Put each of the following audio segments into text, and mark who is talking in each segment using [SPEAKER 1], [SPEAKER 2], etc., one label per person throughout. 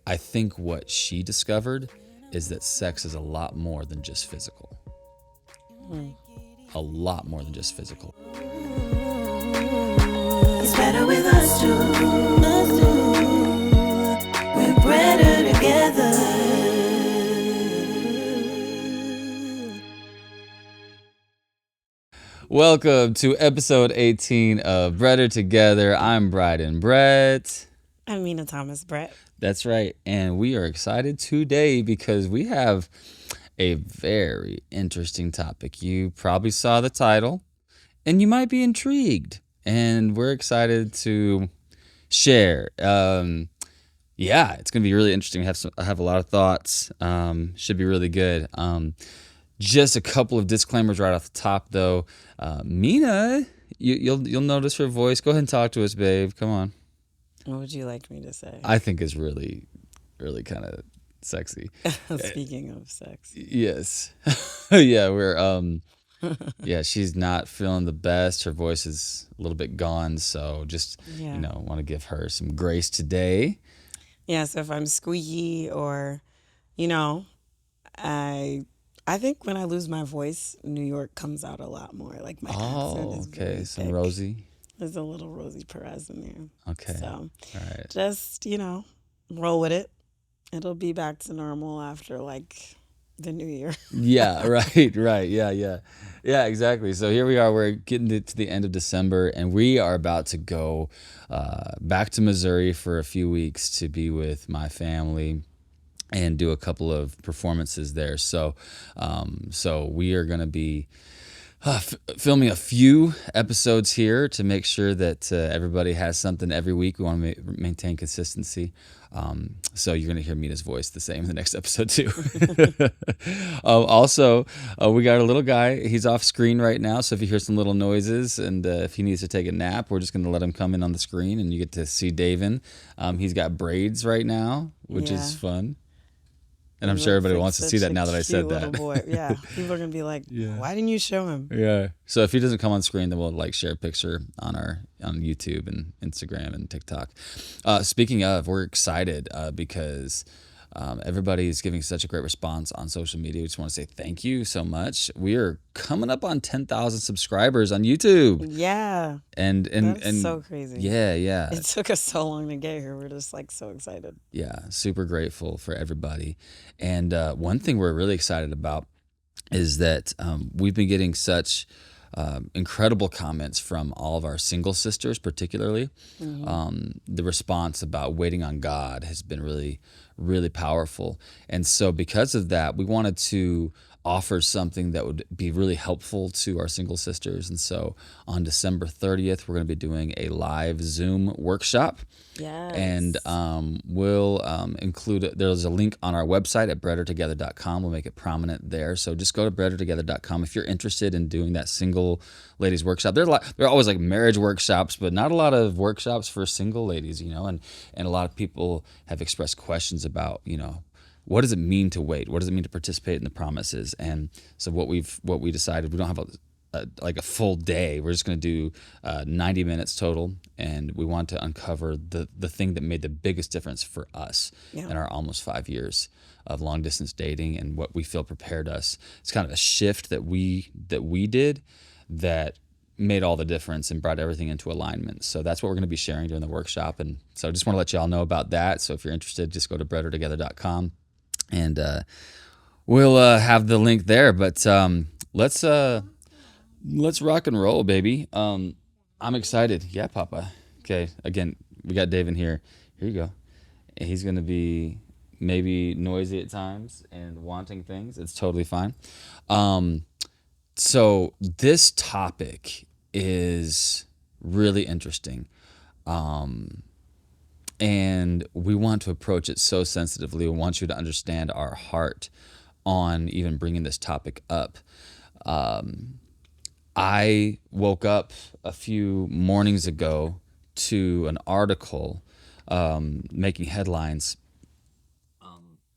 [SPEAKER 1] I think what she discovered is that sex is a lot more than just physical. A lot more than just physical.
[SPEAKER 2] It's better with us two. We're better together.
[SPEAKER 1] Welcome to episode 18 of Better Together. I'm Bryden Brett.
[SPEAKER 3] I'm Mina Thomas Brett.
[SPEAKER 1] That's right. And we are excited today because we have a very interesting topic. You probably saw the title and you might be intrigued. And we're excited to share. Yeah, it's going to be really interesting. I have a lot of thoughts. Should be really good. Just a couple of disclaimers right off the top, though. Mina, you'll notice her voice. Go ahead and talk to us, babe. Come on.
[SPEAKER 3] What would you like me to say?
[SPEAKER 1] I think is really, really kind of sexy.
[SPEAKER 3] Speaking of sex.
[SPEAKER 1] Yes. Yeah, yeah, she's not feeling the best. Her voice is a little bit gone, so just want to give her some grace today.
[SPEAKER 3] Yeah, so if I'm squeaky or, I think when I lose my voice, New York comes out a lot more. Like my accent is very
[SPEAKER 1] some
[SPEAKER 3] thick.
[SPEAKER 1] Rosie.
[SPEAKER 3] There's a little Rosie Perez in there.
[SPEAKER 1] Okay.
[SPEAKER 3] So
[SPEAKER 1] all right.
[SPEAKER 3] just, roll with it. It'll be back to normal after like the new year.
[SPEAKER 1] Yeah, right. Yeah, exactly. So here we are. We're getting to the end of December, and we are about to go back to Missouri for a few weeks to be with my family and do a couple of performances there. So we are going to be filming a few episodes here to make sure that everybody has something every week. We want to maintain consistency. So you're going to hear Mina's voice the same in the next episode too. Also, we got a little guy. He's off screen right now. So if you hear some little noises and if he needs to take a nap, we're just going to let him come in on the screen and you get to see Davin. He's got braids right now, which is fun. And I'm sure everybody wants to see that now that I said that.
[SPEAKER 3] Boy. Yeah, people are going to be like, why didn't you show him?
[SPEAKER 1] Yeah. So if he doesn't come on screen, then we'll share a picture on YouTube and Instagram and TikTok. Speaking of, we're excited because everybody is giving such a great response on social media. We just want to say thank you so much. We are coming up on 10,000 subscribers on YouTube.
[SPEAKER 3] Yeah.
[SPEAKER 1] And
[SPEAKER 3] That's so crazy.
[SPEAKER 1] Yeah.
[SPEAKER 3] It took us so long to get here. We're just like so excited.
[SPEAKER 1] Yeah, super grateful for everybody. And one thing we're really excited about is that we've been getting such incredible comments from all of our single sisters, particularly. Mm-hmm. The response about waiting on God has been really, really powerful. And so because of that, we wanted to offer something that would be really helpful to our single sisters. And so on December 30th, we're going to be doing a live Zoom workshop.
[SPEAKER 3] Yes.
[SPEAKER 1] And we'll include, there's a link on our website at bettertogether.com. We'll make it prominent there. So just go to bettertogether.com if you're interested in doing that single ladies workshop. There are always like marriage workshops, but not a lot of workshops for single ladies, and a lot of people have expressed questions about, what does it mean to wait? What does it mean to participate in the promises? And so what we decided, we don't have a full day. We're just going to do 90 minutes total, and we want to uncover the thing that made the biggest difference for us in our almost 5 years of long distance dating, and what we feel prepared us. It's kind of a shift that we did that made all the difference and brought everything into alignment. So that's what we're going to be sharing during the workshop. And so I just want to let you all know about that. So if you're interested, just go to bettertogether.com. And we'll have the link there. But let's rock and roll, baby. I'm excited. Yeah, Papa. Okay. Again, we got Dave in here. Here you go. And he's going to be maybe noisy at times and wanting things. It's totally fine. So this topic is really interesting. And we want to approach it so sensitively. We want you to understand our heart on even bringing this topic up. I woke up a few mornings ago to an article making headlines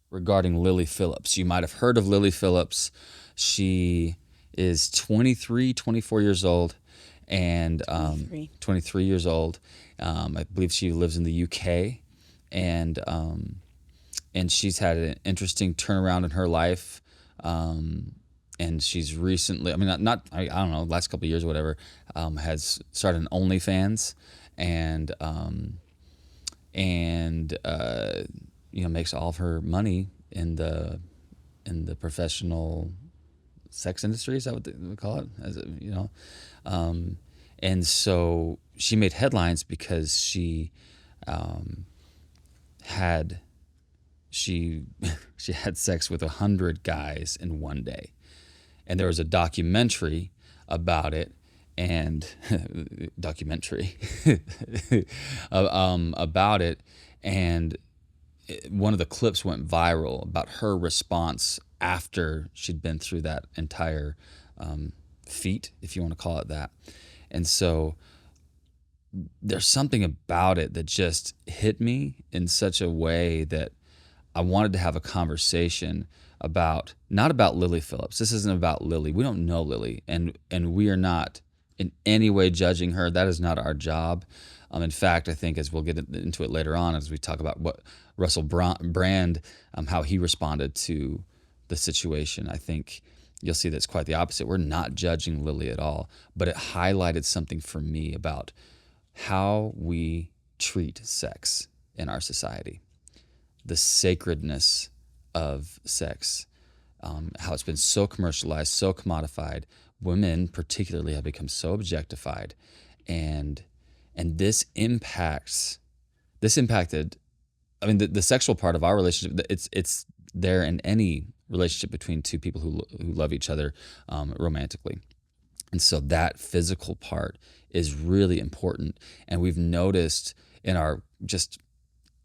[SPEAKER 1] regarding Lily Phillips. You might have heard of Lily Phillips. She is 24 years old. And 23 years old. I believe she lives in the UK, and and she's had an interesting turnaround in her life. And she's recently, I mean, I don't know, last couple of years or whatever, has started an OnlyFans, and makes all of her money in the professional sex industry. Is that what they would call it? And so she made headlines because she had she she had sex with 100 guys in one day, and there was a documentary about it, and documentary about it, and one of the clips went viral about her response after she'd been through that entire feat, if you want to call it that. And so there's something about it that just hit me in such a way that I wanted to have a conversation about, not about Lily Phillips. This isn't about Lily. We don't know Lily, and we are not in any way judging her. That is not our job. In fact, I think, as we'll get into it later on, as we talk about what Russell Brand, how he responded to the situation, I think you'll see that's quite the opposite. We're not judging Lily at all, but it highlighted something for me about how we treat sex in our society, the sacredness of sex, how it's been so commercialized, so commodified. Women particularly have become so objectified, and this impacted. I mean, the sexual part of our relationship. It's there in any relationship between two people who love each other romantically, and so that physical part is really important. And we've noticed in our just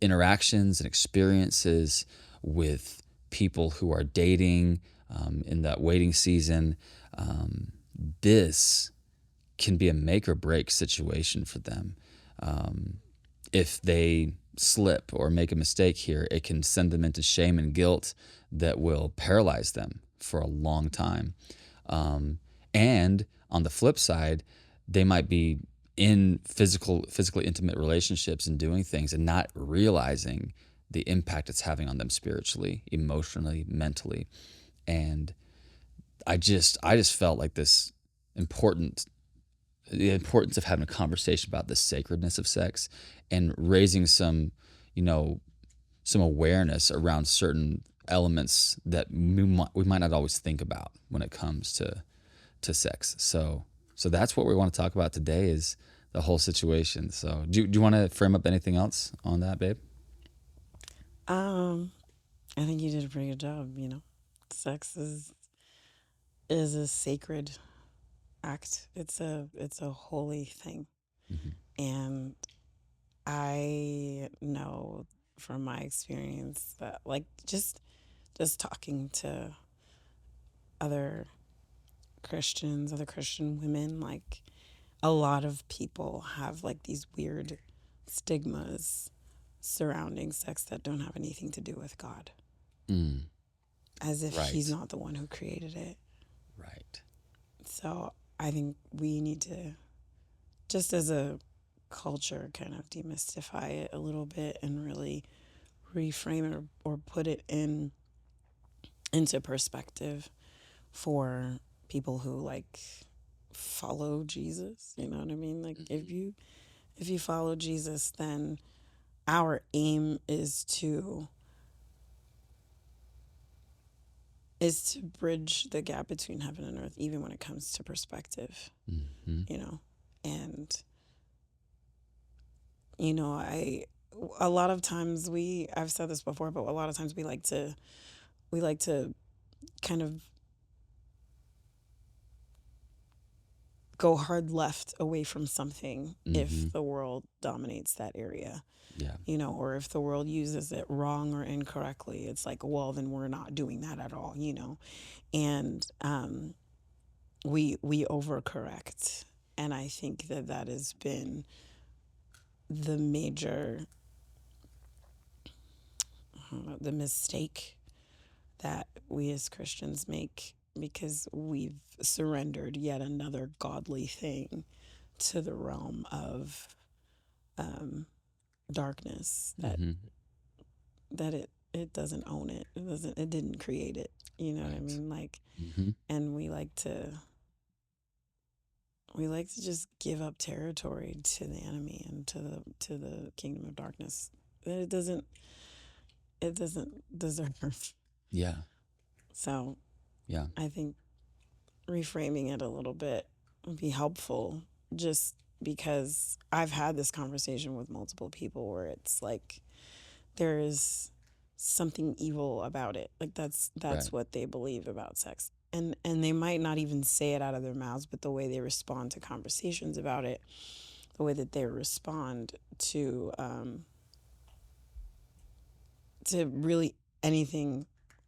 [SPEAKER 1] interactions and experiences with people who are dating in that waiting season, this can be a make or break situation for them. If they slip or make a mistake here, it can send them into shame and guilt that will paralyze them for a long time. And on the flip side, they might be in physically intimate relationships and doing things and not realizing the impact it's having on them spiritually, emotionally, mentally. And I just felt like the importance of having a conversation about the sacredness of sex and raising some awareness around certain elements that we might not always think about when it comes to sex. So that's what we want to talk about today, is the whole situation. So do you want to frame up anything else on that, babe?
[SPEAKER 3] I think you did a pretty good job. Sex is a sacred act. It's a holy thing, and I know from my experience that, like, just talking to other Christians, other Christian women, like, a lot of people have like these weird stigmas surrounding sex that don't have anything to do with God. As if
[SPEAKER 1] Right.
[SPEAKER 3] he's not the one who created it.
[SPEAKER 1] Right.
[SPEAKER 3] So I think we need to, just as a culture, kind of demystify it a little bit and really reframe it, or put it into perspective for people who, like, follow Jesus. You know what I mean? Like, if you follow Jesus, then our aim is to bridge the gap between heaven and earth, even when it comes to perspective. And a lot of times I've said this before, but a lot of times we like to kind of go hard left away from something if the world dominates that area.
[SPEAKER 1] Yeah.
[SPEAKER 3] Or if the world uses it wrong or incorrectly, it's like, well, then we're not doing that at all, and we overcorrect. And I think that has been the major the mistake that we as Christians make, because we've surrendered yet another godly thing to the realm of darkness that it doesn't own it. It didn't create it. You know what I
[SPEAKER 1] Right.
[SPEAKER 3] mean? Like,
[SPEAKER 1] Mm-hmm.
[SPEAKER 3] and we like to just give up territory to the enemy and to the kingdom of darkness. It doesn't deserve.
[SPEAKER 1] Yeah.
[SPEAKER 3] So
[SPEAKER 1] Yeah.
[SPEAKER 3] I think reframing it a little bit would be helpful, just because I've had this conversation with multiple people where it's like there is something evil about it. Like that's
[SPEAKER 1] Right.
[SPEAKER 3] what they believe about sex. And they might not even say it out of their mouths, but the way they respond to conversations about it, the way that they respond to really anything,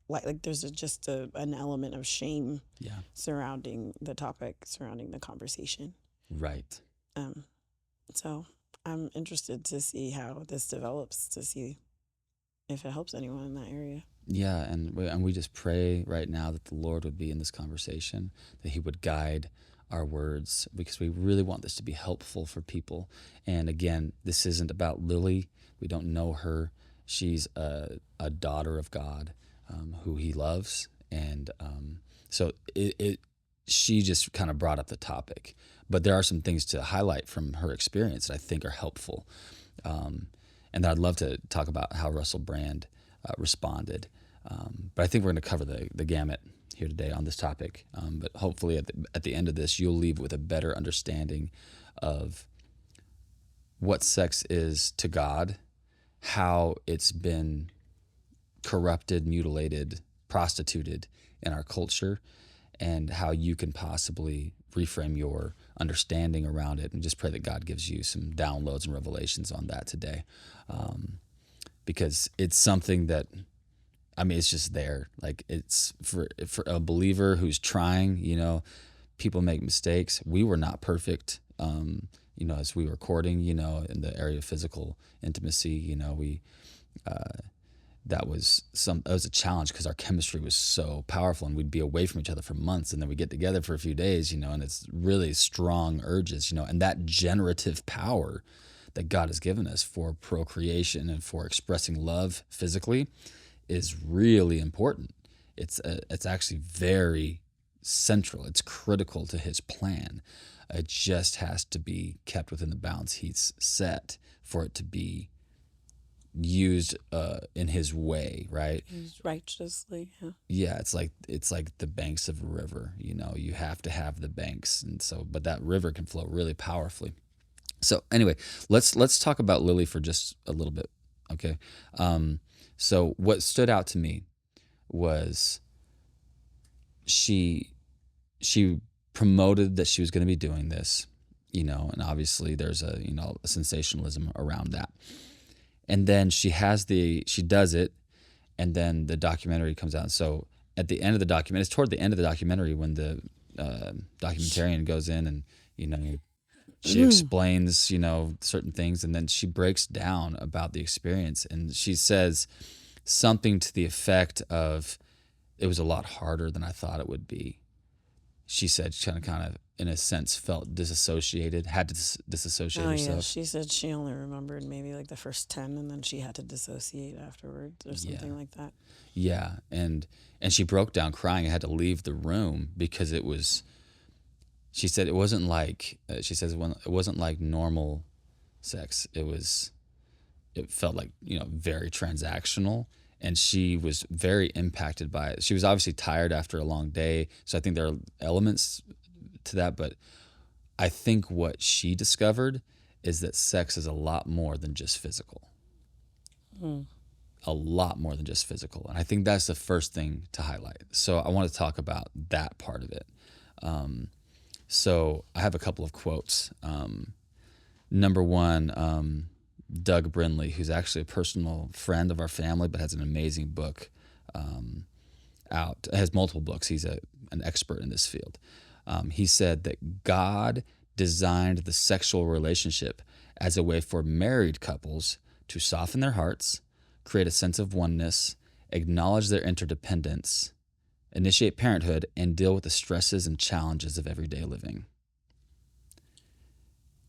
[SPEAKER 3] like there's just an element of shame
[SPEAKER 1] Yeah.
[SPEAKER 3] surrounding the topic, surrounding the conversation.
[SPEAKER 1] Right.
[SPEAKER 3] Um, so I'm interested to see how this develops, to see if it helps anyone in that area.
[SPEAKER 1] Yeah, and we just pray right now that the Lord would be in this conversation, that He would guide our words, because we really want this to be helpful for people. And again, this isn't about Lily. We don't know her. She's a daughter of God, who He loves, and so she just kind of brought up the topic. But there are some things to highlight from her experience that I think are helpful, and I'd love to talk about how Russell Brand responded. But I think we're going to cover the gamut here today on this topic. But hopefully at the end of this, you'll leave with a better understanding of what sex is to God, how it's been corrupted, mutilated, prostituted in our culture, and how you can possibly reframe your understanding around it. And just pray that God gives you some downloads and revelations on that today. Because it's something that, I mean, it's just there. Like, it's for a believer who's trying, people make mistakes. We were not perfect, as we were courting, in the area of physical intimacy, that was a challenge because our chemistry was so powerful, and we'd be away from each other for months, and then we get together for a few days, and it's really strong urges, and that generative power that God has given us for procreation and for expressing love physically is really important. It's actually very central. It's critical to His plan. It just has to be kept within the bounds He's set for it to be used in His way, right?
[SPEAKER 3] Used righteously. Yeah.
[SPEAKER 1] Yeah, it's like the banks of a river. You have to have the banks, and so but that river can flow really powerfully. So anyway, let's talk about Lily for just a little bit, okay? So what stood out to me was she promoted that she was going to be doing this, and obviously there's a sensationalism around that. And then she does it, and then the documentary comes out. So at the end of the documentary, it's toward the end of the documentary when the documentarian goes in and she explains certain things, and then she breaks down about the experience, and she says something to the effect of, "It was a lot harder than I thought it would be." She said she kind of in a sense felt disassociated, had to disassociate
[SPEAKER 3] Oh yeah,
[SPEAKER 1] herself.
[SPEAKER 3] she said she only remembered maybe like the first 10, and then she had to dissociate afterwards or something
[SPEAKER 1] Yeah.
[SPEAKER 3] like that.
[SPEAKER 1] Yeah, and she broke down crying and had to leave the room because it was. She said it wasn't like it wasn't like normal sex. It felt like very transactional, and she was very impacted by it. She was obviously tired after a long day, so I think there are elements to that. But I think what she discovered is that sex is a lot more than just physical. A lot more than just physical. And I think that's the first thing to highlight. So I want to talk about that part of it. So I have a couple of quotes. Number one, Doug Brindley, who's actually a personal friend of our family, but has an amazing book out. Has multiple books. He's an expert in this field. He said that God designed the sexual relationship as a way for married couples to soften their hearts, create a sense of oneness, acknowledge their interdependence, initiate parenthood, and deal with the stresses and challenges of everyday living.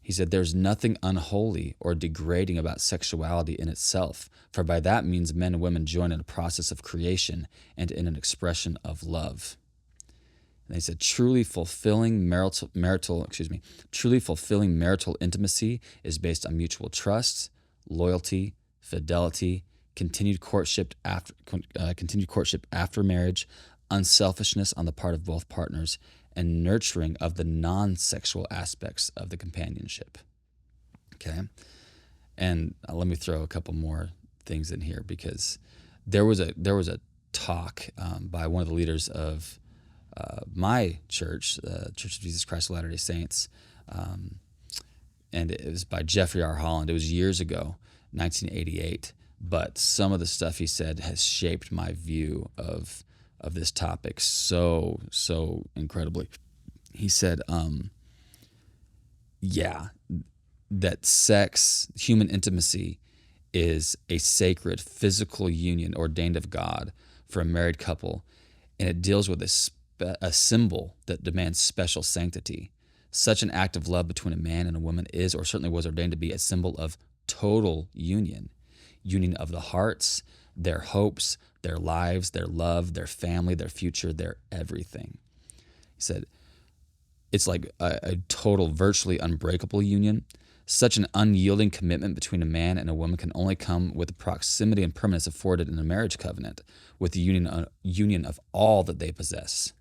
[SPEAKER 1] He said, there's nothing unholy or degrading about sexuality in itself, for by that means men and women join in a process of creation and in an expression of love. And they said, truly fulfilling marital intimacy is based on mutual trust, loyalty, fidelity, continued courtship after marriage, unselfishness on the part of both partners, and nurturing of the non-sexual aspects of the companionship. Okay, and let me throw a couple more things in here, because there was a talk by one of the leaders of my church, the Church of Jesus Christ of Latter-day Saints, and it was by Jeffrey R. Holland. It was years ago, 1988, but some of the stuff he said has shaped my view of this topic so incredibly. He said, that sex, human intimacy, is a sacred physical union ordained of God for a married couple, and it deals with a symbol that demands special sanctity. Such an act of love between a man and a woman is, or certainly was, ordained to be a symbol of total union of the hearts, their hopes, their lives, their love, their family, their future, their everything. He said, it's like a total, virtually unbreakable union. Such an unyielding commitment between a man and a woman can only come with the proximity and permanence afforded in a marriage covenant, with the union of all that they possess.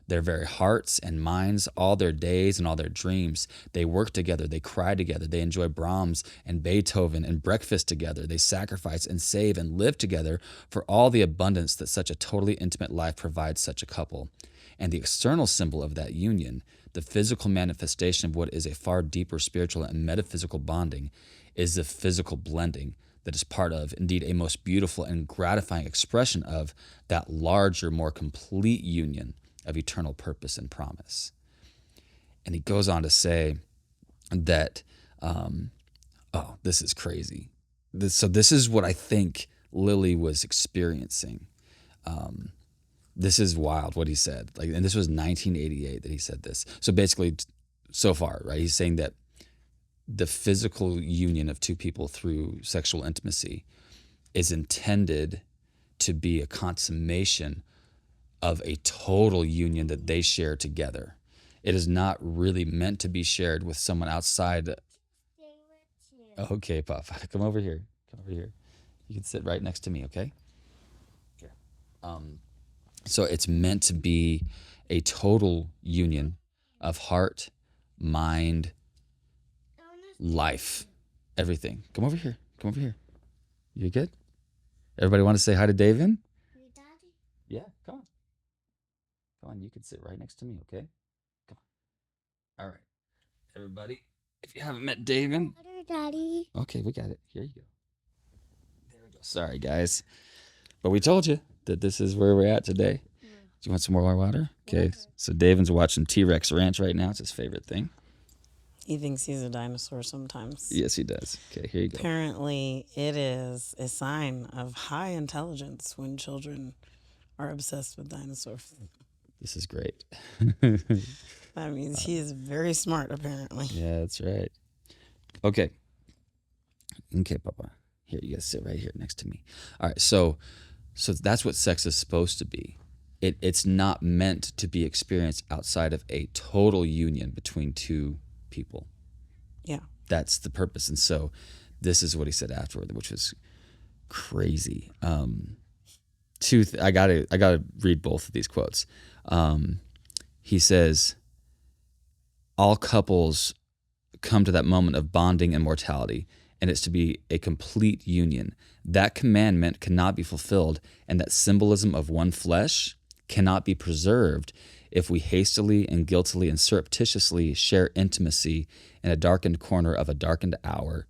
[SPEAKER 1] Their very hearts and minds, all their days and all their dreams. They work together, they cry together, they enjoy Brahms and Beethoven and breakfast together. They sacrifice and save and live together for all the abundance that such a totally intimate life provides such a couple. And the external symbol of that union, the physical manifestation of what is a far deeper spiritual and metaphysical bonding, is the physical blending that is part of, indeed, a most beautiful and gratifying expression of that larger, more complete union of eternal purpose and promise. And he goes on to say that, this is crazy. This is what I think Lily was experiencing. This is wild what he said. And this was 1988 that he said this. So basically, so far, right, he's saying that the physical union of two people through sexual intimacy is intended to be a consummation of a total union that they share together. It is not really meant to be shared with someone outside. Okay, Papa, come over here. You can sit right next to me, okay? Here. So it's meant to be a total union of heart, mind, life, everything. Come over here. You good? Everybody want to say hi to David? Yeah, come on, you can sit right next to me, okay? Come on. All right. Everybody, if you haven't met David.
[SPEAKER 4] Hello, Daddy.
[SPEAKER 1] Okay, we got it. Here you go. There we go. Sorry, guys. But we told you that this is where we're at today. Do you want some more water? Okay, so David's watching T-Rex Ranch right now. It's his favorite thing.
[SPEAKER 3] He thinks he's a dinosaur sometimes.
[SPEAKER 1] Yes, he does. Okay, here you go.
[SPEAKER 3] Apparently, it is a sign of high intelligence when children are obsessed with dinosaurs.
[SPEAKER 1] This is great.
[SPEAKER 3] That means he is very smart, apparently.
[SPEAKER 1] Yeah, that's right. Okay, Papa. Here, you guys sit right here next to me. All right, so that's what sex is supposed to be. It's not meant to be experienced outside of a total union between two people.
[SPEAKER 3] Yeah.
[SPEAKER 1] That's the purpose. And so this is what he said afterward, which was crazy. I gotta read both of these quotes. He says, all couples come to that moment of bonding and mortality, and it's to be a complete union. That commandment cannot be fulfilled, and that symbolism of one flesh cannot be preserved if we hastily and guiltily and surreptitiously share intimacy in a darkened corner of a darkened hour,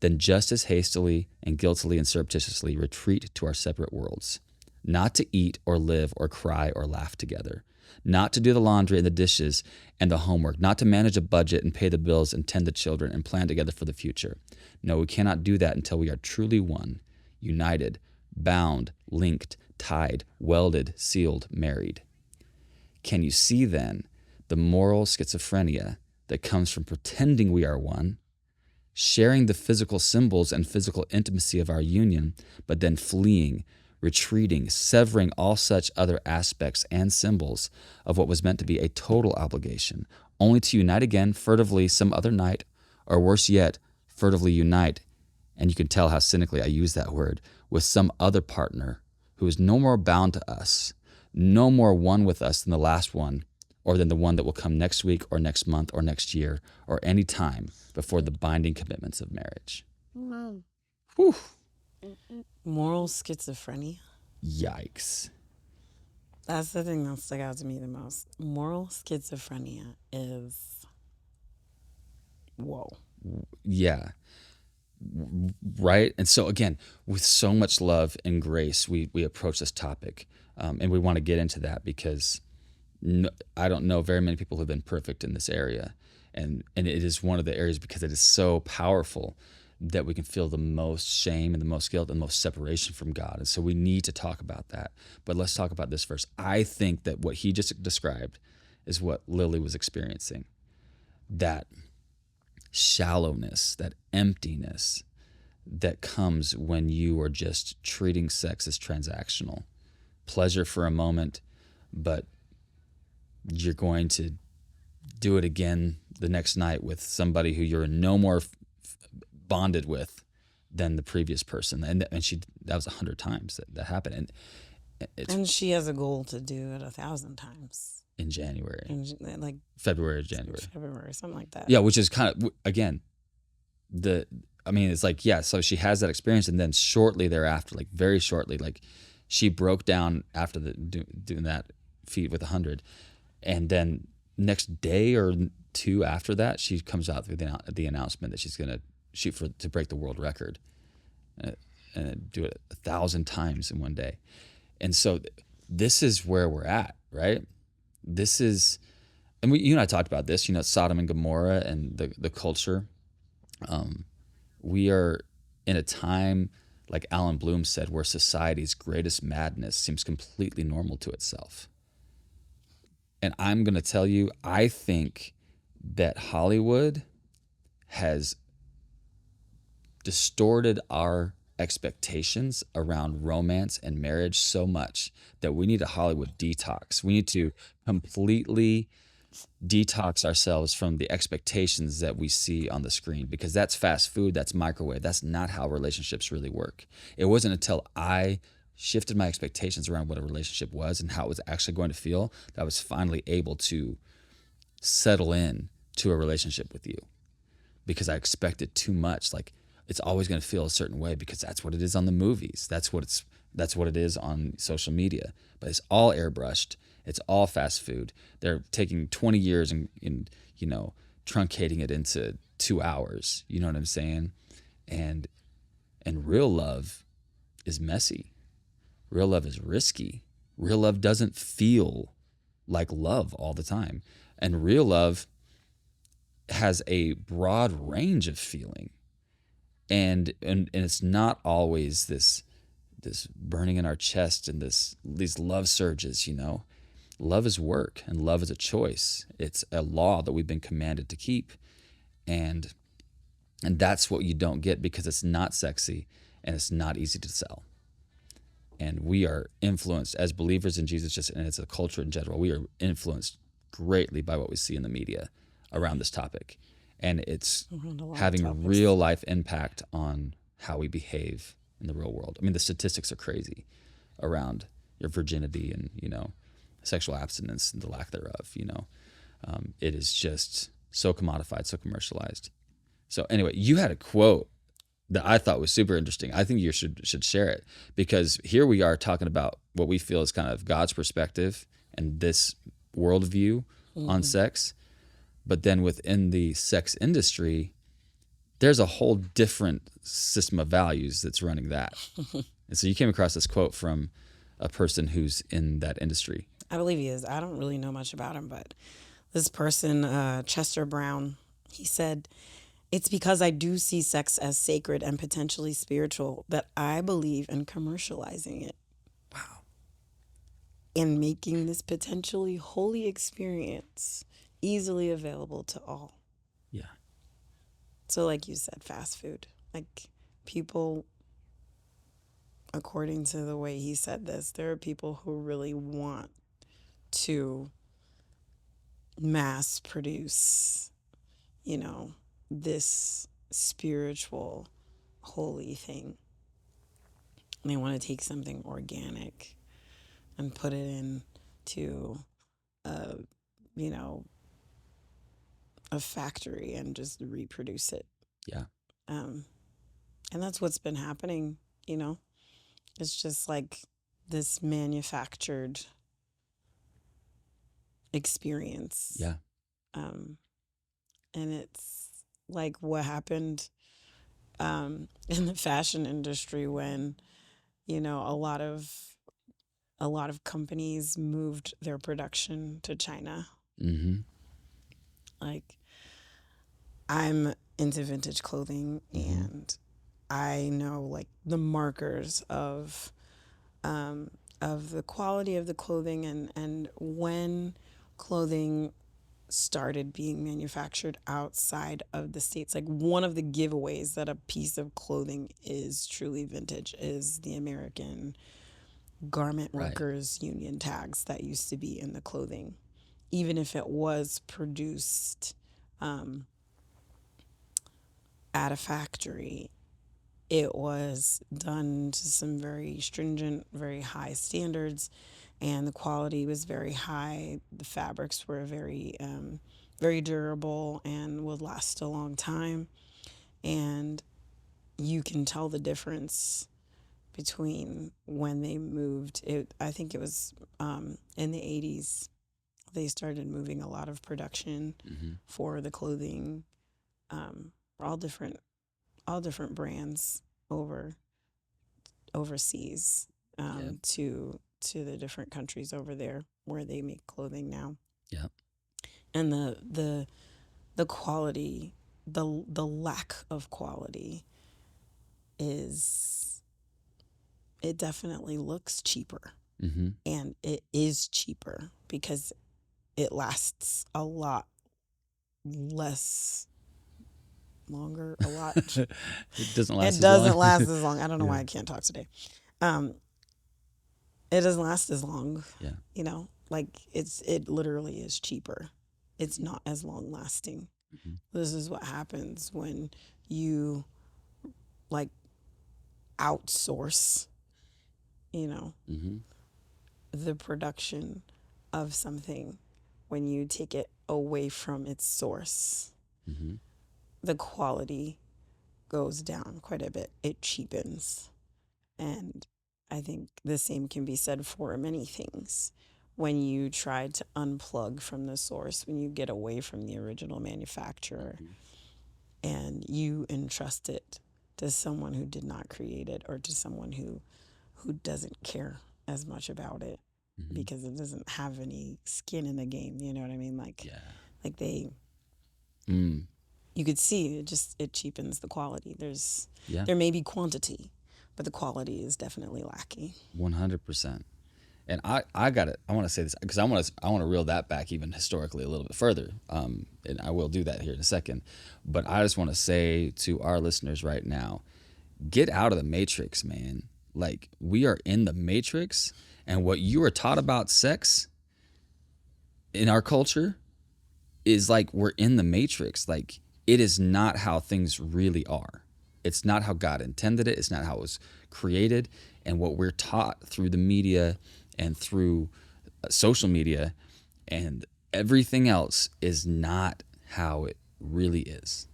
[SPEAKER 1] then just as hastily and guiltily and surreptitiously retreat to our separate worlds. Not to eat or live or cry or laugh together. Not to do the laundry and the dishes and the homework. Not to manage a budget and pay the bills and tend the children and plan together for the future. No, we cannot do that until we are truly one, united, bound, linked, tied, welded, sealed, married. Can you see then the moral schizophrenia that comes from pretending we are one, sharing the physical symbols and physical intimacy of our union, but then fleeing, retreating, severing all such other aspects and symbols of what was meant to be a total obligation, only to unite again furtively some other night, or worse yet, furtively unite, and you can tell how cynically I use that word, with some other partner who is no more bound to us, no more one with us than the last one, or than the one that will come next week or next month or next year or any time before the binding commitments of marriage.
[SPEAKER 3] Wow.
[SPEAKER 1] Whew.
[SPEAKER 3] Moral schizophrenia.
[SPEAKER 1] Yikes.
[SPEAKER 3] That's the thing that stuck out to me the most. Moral schizophrenia is whoa.
[SPEAKER 1] Yeah. Right. And so again, with so much love and grace, we approach this topic, and we want to get into that because I don't know very many people who have been perfect in this area, and it is one of the areas because it is so powerful that we can feel the most shame and the most guilt and the most separation from God. And so we need to talk about that. But let's talk about this first. I think that what he just described is what Lily was experiencing. That shallowness, that emptiness that comes when you are just treating sex as transactional. Pleasure for a moment, but you're going to do it again the next night with somebody who you're no more bonded with than the previous person. And that was 100 times that happened.
[SPEAKER 3] And she has a goal to do it 1,000 times.
[SPEAKER 1] In January.
[SPEAKER 3] Like
[SPEAKER 1] February or January.
[SPEAKER 3] February, something like that.
[SPEAKER 1] Yeah, which is kind of, again, it's like, yeah, so she has that experience, and then shortly thereafter, like very shortly, like she broke down after doing that feat with 100, and then next day or two after that, she comes out with the announcement that she's going to shoot to break the world record, and do it 1,000 times in one day. And so this is where we're at, right? This is, and you and I talked about this, Sodom and Gomorrah and the culture. We are in a time, like Alan Bloom said, where society's greatest madness seems completely normal to itself. And I'm going to tell you, I think that Hollywood has distorted our expectations around romance and marriage so much that we need a Hollywood detox. We need to completely detox ourselves from the expectations that we see on the screen, because that's fast food, that's microwave. That's not how relationships really work. It wasn't until I shifted my expectations around what a relationship was and how it was actually going to feel that I was finally able to settle in to a relationship with you, because I expected too much. Like, it's always going to feel a certain way because that's what it is on the movies. That's what it is on social media. But it's all airbrushed. It's all fast food. They're taking 20 years and truncating it into 2 hours. You know what I'm saying? And real love is messy. Real love is risky. Real love doesn't feel like love all the time. And real love has a broad range of feeling. And it's not always this burning in our chest and these love surges, Love is work, and love is a choice. It's a law that we've been commanded to keep. And that's what you don't get because it's not sexy and it's not easy to sell. And we are influenced as believers in Jesus, and as a culture in general, we are influenced greatly by what we see in the media around this topic. And it's having a real life impact on how we behave in the real world. I mean, the statistics are crazy around your virginity and, sexual abstinence and the lack thereof, It is just so commodified, so commercialized. So anyway, you had a quote that I thought was super interesting. I think you should share it, because here we are talking about what we feel is kind of God's perspective and this worldview on sex. But then within the sex industry, there's a whole different system of values that's running that. And so you came across this quote from a person who's in that industry.
[SPEAKER 3] I believe he is. I don't really know much about him, but this person, Chester Brown, he said, "It's because I do see sex as sacred and potentially spiritual that I believe in commercializing it."
[SPEAKER 1] Wow.
[SPEAKER 3] In making this potentially holy experience easily available to all. So, like you said, fast food. Like, people, according to the way he said this, there are people who really want to mass produce, you know, this spiritual, holy thing. And they want to take something organic and put it into a, you know, a factory and just reproduce it.
[SPEAKER 1] Yeah.
[SPEAKER 3] Um, and that's what's been happening, you know. It's just like this manufactured experience.
[SPEAKER 1] Yeah.
[SPEAKER 3] And it's like what happened in the fashion industry when, you know, a lot of companies moved their production to China.
[SPEAKER 1] Mm-hmm.
[SPEAKER 3] Like, I'm into vintage clothing, and I know like the markers of the quality of the clothing, and when clothing started being manufactured outside of the States. Like, one of the giveaways that a piece of clothing is truly vintage is the American Garment
[SPEAKER 1] Right.
[SPEAKER 3] Workers Union tags that used to be in the clothing. Even if it was produced at a factory, it was done to some very stringent, very high standards, and the quality was very high. The fabrics were very durable and would last a long time. And you can tell the difference between when they moved. I think it was in the 80s. They started moving a lot of production for the clothing, all different brands over overseas,
[SPEAKER 1] Yep.
[SPEAKER 3] to the different countries over there where they make clothing now.
[SPEAKER 1] Yep.
[SPEAKER 3] And the quality, the lack of quality is, it definitely looks cheaper.
[SPEAKER 1] Mm-hmm.
[SPEAKER 3] And it is cheaper because it lasts a lot a lot.
[SPEAKER 1] It doesn't last
[SPEAKER 3] It
[SPEAKER 1] as
[SPEAKER 3] doesn't
[SPEAKER 1] long.
[SPEAKER 3] last as long. I don't know why
[SPEAKER 1] Yeah.
[SPEAKER 3] I can't talk today. It doesn't last as long.
[SPEAKER 1] Yeah.
[SPEAKER 3] You know, like it literally is cheaper. It's not as long lasting.
[SPEAKER 1] Mm-hmm.
[SPEAKER 3] This is what happens when you like outsource, you know,
[SPEAKER 1] Mm-hmm.
[SPEAKER 3] the production of something. When you take it away from its source,
[SPEAKER 1] Mm-hmm.
[SPEAKER 3] the quality goes down quite a bit. It cheapens. And I think the same can be said for many things. When you try to unplug from the source, when you get away from the original manufacturer and you entrust it to someone who did not create it, or to someone who doesn't care as much about it
[SPEAKER 1] Mm-hmm.
[SPEAKER 3] because it doesn't have any skin in the game, you know what I mean? Like,
[SPEAKER 1] Yeah.
[SPEAKER 3] like they,
[SPEAKER 1] Mm.
[SPEAKER 3] you could see it cheapens the quality.
[SPEAKER 1] Yeah.
[SPEAKER 3] There may be quantity, but the quality is definitely lacking.
[SPEAKER 1] 100%. And I got it. I want to say this because I want to reel that back even historically a little bit further. And I will do that here in a second. But I just want to say to our listeners right now, get out of the matrix, man. Like, we are in the matrix, and what you were taught about sex in our culture is like we're in the matrix. Like, it is not how things really are. It's not how God intended it. It's not how it was created. And what we're taught through the media and through social media and everything else is not how it really is.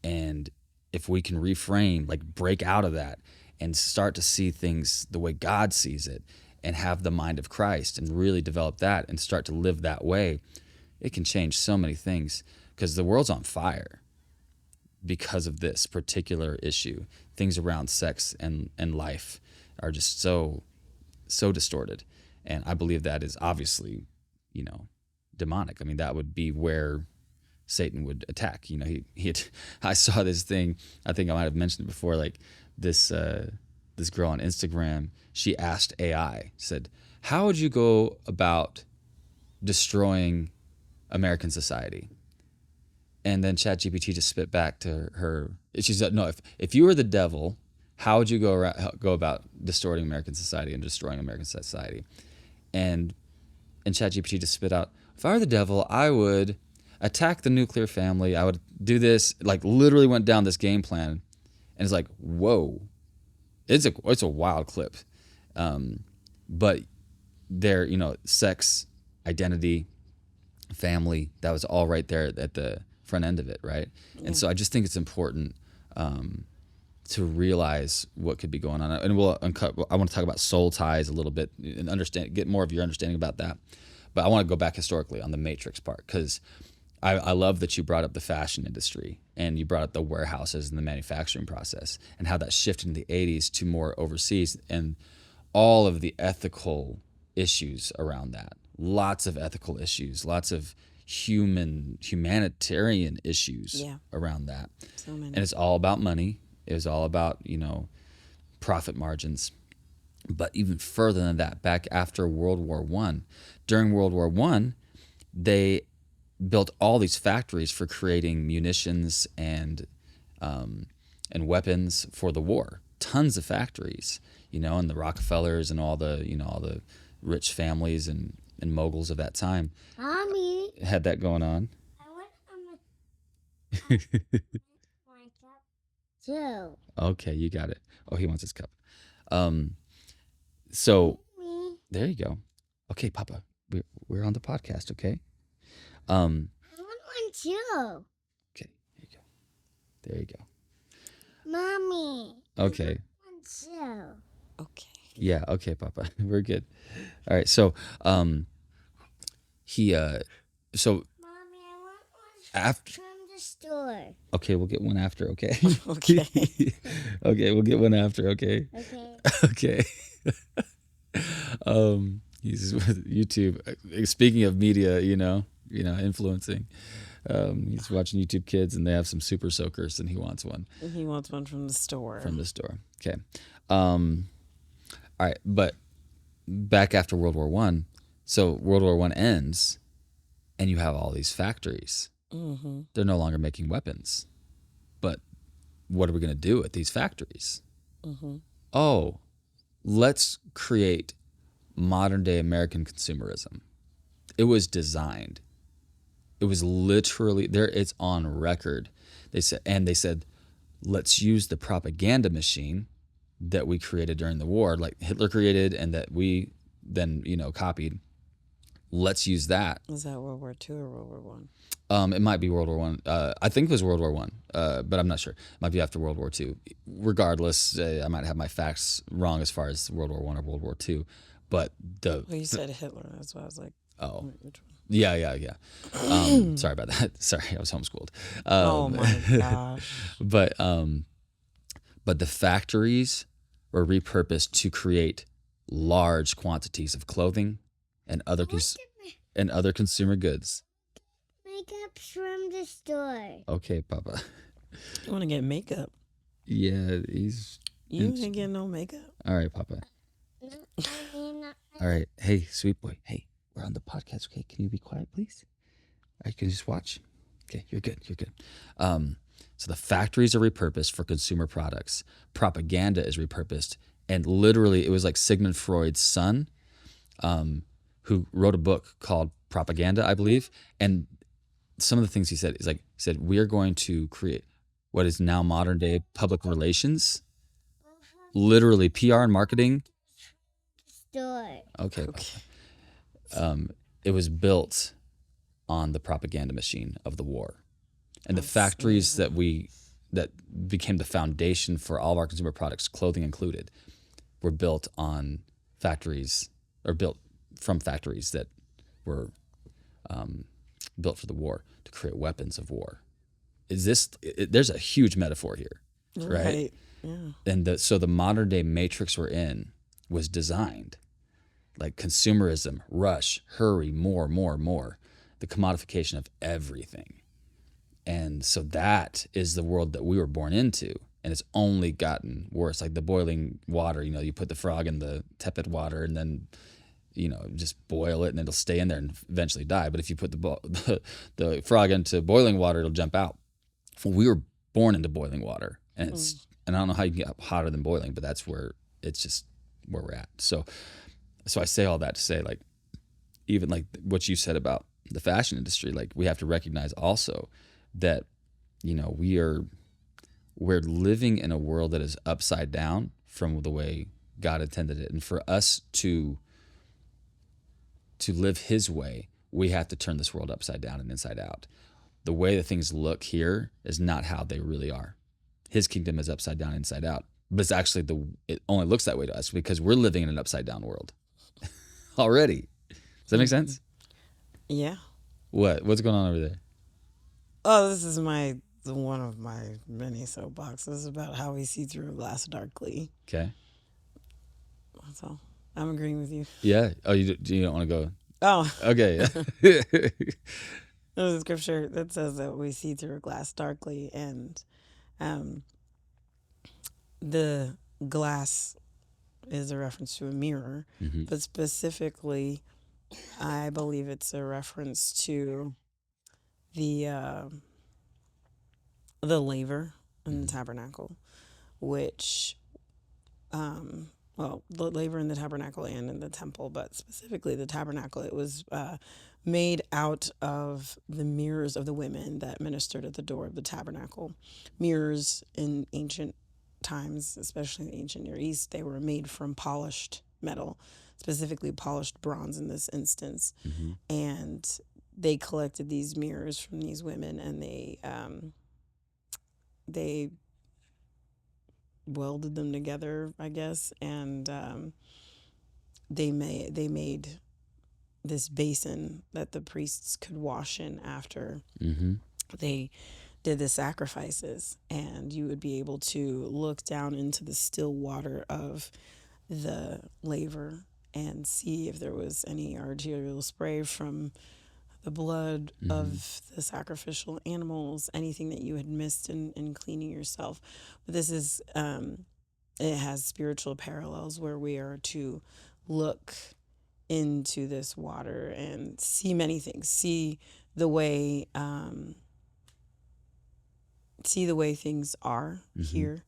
[SPEAKER 1] And if we can reframe, like break out of that and start to see things the way God sees it and have the mind of Christ and really develop that and start to live that way, it can change so many things, because the world's on fire because of this particular issue. Things around sex and life are just so distorted. And I believe that is obviously, demonic. I mean, that would be where Satan would attack. I saw this thing, I think I might have mentioned it before, like this girl on Instagram, she asked AI, said, how would you go about destroying American society? And then ChatGPT just spit back to her. She said, "No, if you were the devil, how would you go about distorting American society and destroying American society?" And ChatGPT just spit out, "If I were the devil, I would attack the nuclear family. I would do this." Like literally went down this game plan, and it's like, whoa, it's a wild clip, but there, sex, identity, family, that was all right there at the front end of it, right? And so I just think it's important to realize what could be going on. And I want to talk about soul ties a little bit and get more of your understanding about that. But I want to go back historically on the Matrix part, because I love that you brought up the fashion industry and you brought up the warehouses and the manufacturing process and how that shifted in the 80s to more overseas and all of the ethical issues around that. Lots of ethical issues, lots of humanitarian issues around that.
[SPEAKER 3] So many.
[SPEAKER 1] And it's all about money. It was all about, profit margins. But even further than that, back after World War I, during World War I, they built all these factories for creating munitions and weapons for the war. Tons of factories, and the Rockefellers and all the rich families and moguls of that time.
[SPEAKER 4] Mommy,
[SPEAKER 1] Had that going on.
[SPEAKER 4] I want my cup too.
[SPEAKER 1] Okay, you got it. Oh, he wants his cup. So
[SPEAKER 4] Me,
[SPEAKER 1] there you go. Okay, Papa, we're on the podcast. Okay.
[SPEAKER 4] I want one too.
[SPEAKER 1] Okay, there you go. There you go.
[SPEAKER 4] Mommy,
[SPEAKER 1] Okay.
[SPEAKER 4] one too.
[SPEAKER 3] Okay.
[SPEAKER 1] Yeah. Okay, Papa. We're good. All right. So, so
[SPEAKER 4] Mommy, I want one
[SPEAKER 1] after.
[SPEAKER 4] from the store.
[SPEAKER 1] Okay, we'll get one after. Okay.
[SPEAKER 3] Okay.
[SPEAKER 1] Okay, we'll get one after. Okay.
[SPEAKER 4] Okay.
[SPEAKER 1] Okay. He's with YouTube. Speaking of media, influencing. He's watching YouTube Kids, and they have some super soakers, and he wants one
[SPEAKER 3] He wants one from the store.
[SPEAKER 1] from the store. Okay. All right, but back after World War I, so World War I ends, and you have all these factories.
[SPEAKER 3] Mm-hmm.
[SPEAKER 1] They're no longer making weapons, but what are we going to do at these factories?
[SPEAKER 3] Mm-hmm.
[SPEAKER 1] Oh, let's create modern day American consumerism. It was designed. It was literally there. It's on record. They said, let's use the propaganda machine that we created during the war, like Hitler created, and that we then copied. Let's use that.
[SPEAKER 3] Is that World War II or World War One?
[SPEAKER 1] It might be World War One. I think it was World War One, but I'm not sure. It might be after World War Two. Regardless, I might have my facts wrong as far as World War One or World War Two. But
[SPEAKER 3] Well, you said Hitler. That's why I was like,
[SPEAKER 1] oh,
[SPEAKER 3] which one?
[SPEAKER 1] yeah. Sorry about that. Sorry, I was homeschooled.
[SPEAKER 3] Oh my gosh.
[SPEAKER 1] But the factories were repurposed to create large quantities of clothing and other consumer goods.
[SPEAKER 4] Makeup from the store.
[SPEAKER 1] Okay, Papa.
[SPEAKER 3] You want to get makeup?
[SPEAKER 1] Yeah, he's
[SPEAKER 3] You ain't getting no makeup.
[SPEAKER 1] all right, Papa.
[SPEAKER 4] No, I mean,
[SPEAKER 1] All right. Hey, sweet boy. Hey, we're on the podcast. Okay, can you be quiet, please? All right, can you just watch? Okay, you're good. You're good. So the factories are repurposed for consumer products. Propaganda is repurposed, and literally, it was like Sigmund Freud's son, who wrote a book called Propaganda, I believe. And some of the things he said is he said we are going to create what is now modern day public relations, literally PR and marketing.
[SPEAKER 4] store.
[SPEAKER 1] Okay.
[SPEAKER 3] Okay.
[SPEAKER 1] It was built on the propaganda machine of the war, and the factories that became the foundation for all of our consumer products, clothing included, were built on factories or built from factories that were built for the war to create weapons of war. There's a huge metaphor here, right?
[SPEAKER 3] Yeah.
[SPEAKER 1] And so the modern day matrix we're in was designed like consumerism, rush, hurry, more, the commodification of everything. And so that is the world that we were born into. And it's only gotten worse. Like the boiling water, you put the frog in the tepid water and then, just boil it and it'll stay in there and eventually die. But if you put the frog into boiling water, it'll jump out. Well, we were born into boiling water, and I don't know how you can get hotter than boiling, but that's where it's just where we're at. So I say all that to say, like, even like what you said about the fashion industry, like we have to recognize also that, we're living in a world that is upside down from the way God intended it. And for us to live his way, we have to turn this world upside down and inside out. The way that things look here is not how they really are. His kingdom is upside down, inside out. But it's actually it only looks that way to us because we're living in an upside down world already. Does that make sense?
[SPEAKER 3] Yeah.
[SPEAKER 1] What's going on over there?
[SPEAKER 3] Oh, this is one of my many soapboxes about how we see through a glass darkly.
[SPEAKER 1] Okay.
[SPEAKER 3] That's all. I'm agreeing with you.
[SPEAKER 1] Yeah. Oh, you don't want to go?
[SPEAKER 3] Oh.
[SPEAKER 1] Okay.
[SPEAKER 3] There's a scripture that says that we see through a glass darkly, and the glass is a reference to a mirror, but specifically, I believe it's a reference to the laver in the tabernacle, which, the laver in the tabernacle and in the temple, but specifically the tabernacle, it was made out of the mirrors of the women that ministered at the door of the tabernacle. Mirrors in ancient times, especially in the ancient Near East, they were made from polished metal, specifically polished bronze in this instance. And they collected these mirrors from these women, and they welded them together, I guess, and they made this basin that the priests could wash in after they did the sacrifices, and you would be able to look down into the still water of the laver and see if there was any arterial spray from the blood of the sacrificial animals, anything that you had missed in cleaning yourself. But this is, it has spiritual parallels where we are to look into this water and see many things, see the way things are here,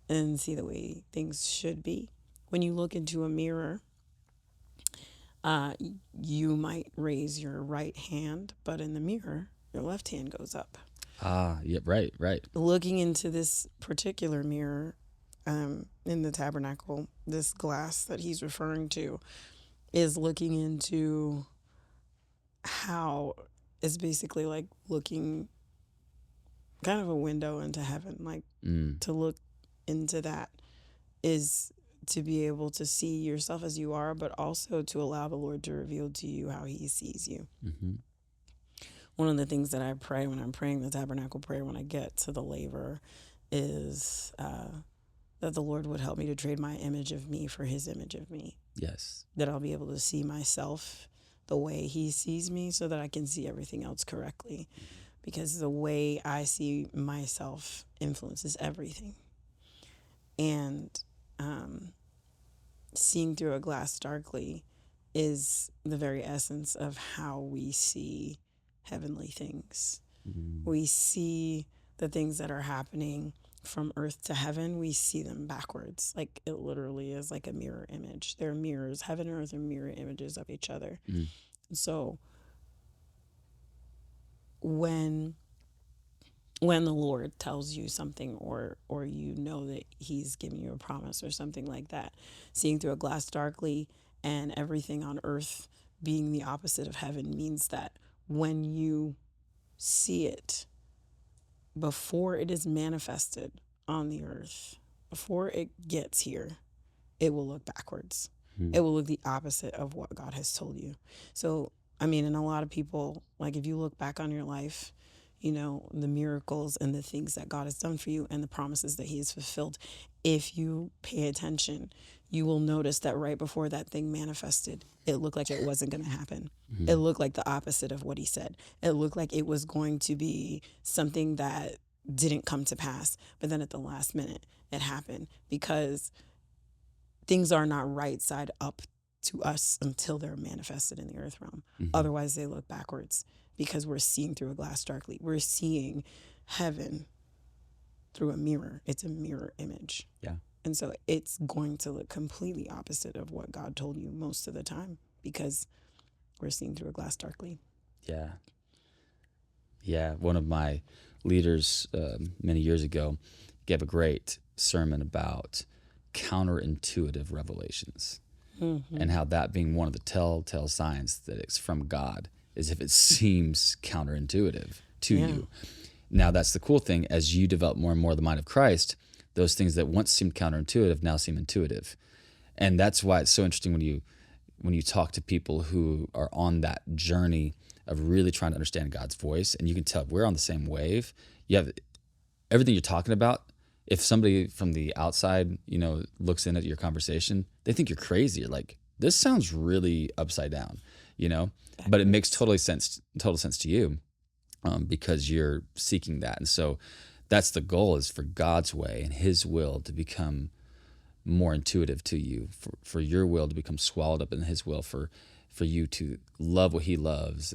[SPEAKER 3] and see the way things should be. When you look into a mirror, you might raise your right hand, but in the mirror, your left hand goes up.
[SPEAKER 1] Yeah, right.
[SPEAKER 3] Looking into this particular mirror in the tabernacle, this glass that he's referring to is looking into how it's basically like looking kind of a window into heaven. Like to look into that is to be able to see yourself as you are, but also to allow the Lord to reveal to you how he sees you. One of the things that I pray when I'm praying the tabernacle prayer when I get to the laver is that the Lord would help me to trade my image of me for his image of me.
[SPEAKER 1] Yes.
[SPEAKER 3] That I'll be able to see myself the way he sees me so that I can see everything else correctly. Because the way I see myself influences everything. And seeing through a glass darkly is the very essence of how we see heavenly things. We see the things that are happening from earth to heaven. We see them backwards. Like it literally is like a mirror image. They're mirrors. Heaven and earth are mirror images of each other. So when the Lord tells you something or you know that he's giving you a promise or something like that, seeing through a glass darkly and everything on earth being the opposite of heaven means that when you see it before it is manifested on the earth, before it gets here, it will look backwards. It will look the opposite of what God has told you. So, I mean, and a lot of people, like if you look back on your life, you know, the miracles and the things that God has done for you and the promises that he has fulfilled, if you pay attention, you will notice that right before that thing manifested, it looked like it wasn't going to happen. It looked like the opposite of what he said. It looked like it was going to be something that didn't come to pass. But then at the last minute, it happened because things are not right side up to us until they're manifested in the earth realm.
[SPEAKER 1] Mm-hmm.
[SPEAKER 3] Otherwise, they look backwards because we're seeing through a glass darkly. We're seeing heaven through a mirror. It's a mirror image.
[SPEAKER 1] Yeah.
[SPEAKER 3] And so it's going to look completely opposite of what God told you most of the time because we're seeing through a glass darkly.
[SPEAKER 1] Yeah. Yeah. One of my leaders many years ago gave a great sermon about counterintuitive revelations and how that being one of the telltale signs that it's from God is if it seems counterintuitive to you. Now, that's the cool thing. As you develop more and more the mind of Christ, those things that once seemed counterintuitive now seem intuitive. And that's why it's so interesting when you talk to people who are on that journey of really trying to understand God's voice, and you can tell we're on the same wave. You have everything you're talking about. If somebody from the outside, looks in at your conversation, they think you're crazy. You're like, this sounds really upside down, but it makes total sense to you because you're seeking that. And so that's the goal, is for God's way and his will to become more intuitive to you, for your will to become swallowed up in his will, for you to love what he loves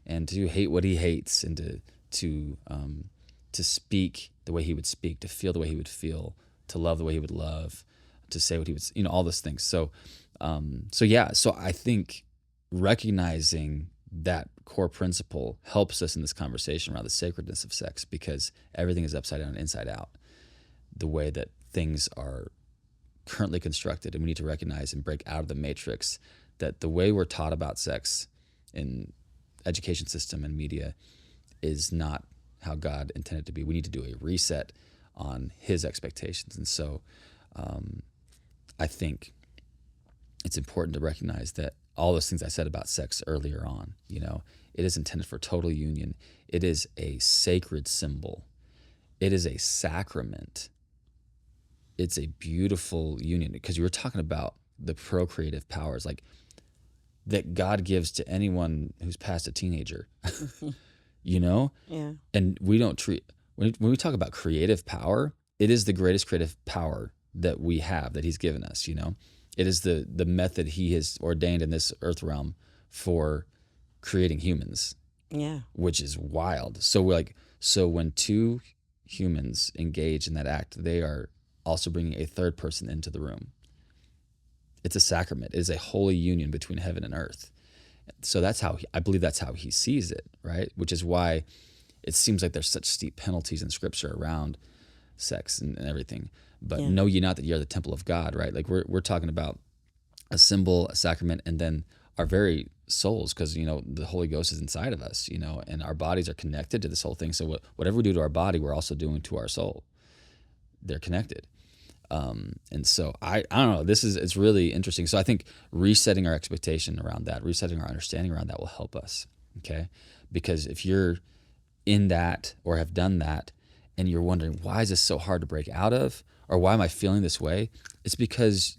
[SPEAKER 1] and to hate what he hates, and to speak the way he would speak, to feel the way he would feel, to love the way he would love, to say what he would, all those things. So I think recognizing that core principle helps us in this conversation around the sacredness of sex, because everything is upside down and inside out, the way that things are currently constructed. And we need to recognize and break out of the matrix that the way we're taught about sex in education system and media is not how God intended to be. We need to do a reset on his expectations. And so I think it's important to recognize that all those things I said about sex earlier on, it is intended for total union. It is a sacred symbol. It is a sacrament. It's a beautiful union, because you were talking about the procreative powers, like that God gives to anyone who's past a teenager, Yeah. And we don't treat, when we talk about creative power, it is the greatest creative power that we have, that he's given us, It is the method he has ordained in this earth realm for creating humans.
[SPEAKER 3] Yeah.
[SPEAKER 1] Which is wild. So when two humans engage in that act, they are also bringing a third person into the room. It's a sacrament. It is a holy union between heaven and earth. So I believe that's how he sees it, right? Which is why it seems like there's such steep penalties in scripture around sex and everything. But know ye not that ye are the temple of God, right? Like we're talking about a symbol, a sacrament, and then our very souls, because the Holy Ghost is inside of us, and our bodies are connected to this whole thing. So whatever we do to our body, we're also doing to our soul. They're connected. And so I don't know, it's really interesting. So I think resetting our expectation around that, resetting our understanding around that will help us. Okay. Because if you're in that or have done that and you're wondering, why is this so hard to break out of? Or why am I feeling this way? It's because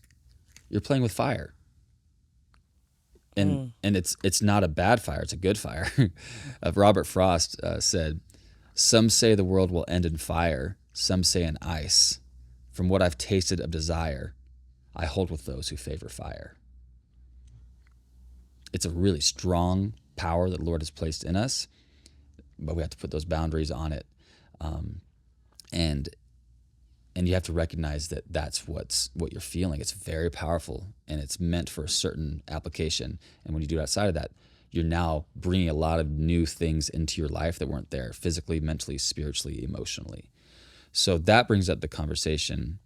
[SPEAKER 1] you're playing with fire. And it's not a bad fire, it's a good fire. Robert Frost said, some say the world will end in fire, some say in ice. From what I've tasted of desire, I hold with those who favor fire. It's a really strong power that the Lord has placed in us, but we have to put those boundaries on it. And you have to recognize that that's what you're feeling. It's very powerful, and it's meant for a certain application. And when you do it outside of that, you're now bringing a lot of new things into your life that weren't there, physically, mentally, spiritually, emotionally. So that brings up the conversation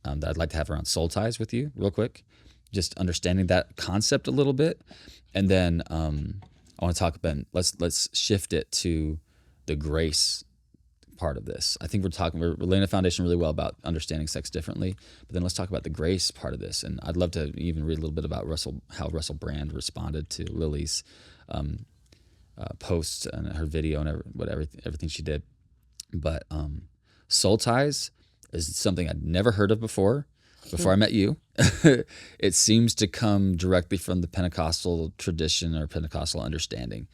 [SPEAKER 1] that I'd like to have around soul ties with you real quick, just understanding that concept a little bit. And then I want to talk about, let's shift it to the grace part of this. I think we're laying a foundation really well about understanding sex differently, but then let's talk about the grace part of this. And I'd love to even read a little bit about how Russell Brand responded to Lily's post and her video and everything she did. But soul ties is something I'd never heard of before I met you. It seems to come directly from the Pentecostal tradition or Pentecostal understanding.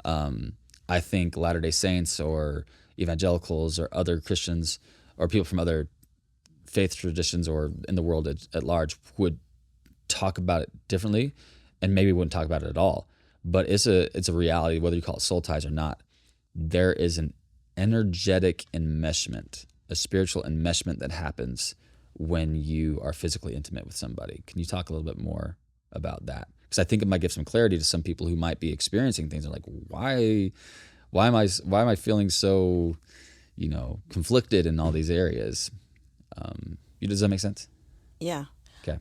[SPEAKER 1] I think Latter-day Saints or evangelicals or other Christians or people from other faith traditions or in the world at large would talk about it differently, and maybe wouldn't talk about it at all. But it's a reality, whether you call it soul ties or not. There is an energetic enmeshment, a spiritual enmeshment that happens when you are physically intimate with somebody. Can you talk a little bit more about that? Because I think it might give some clarity to some people who might be experiencing things. They're like, why am I feeling so, conflicted in all these areas? Does that make sense?
[SPEAKER 3] Yeah.
[SPEAKER 1] Okay.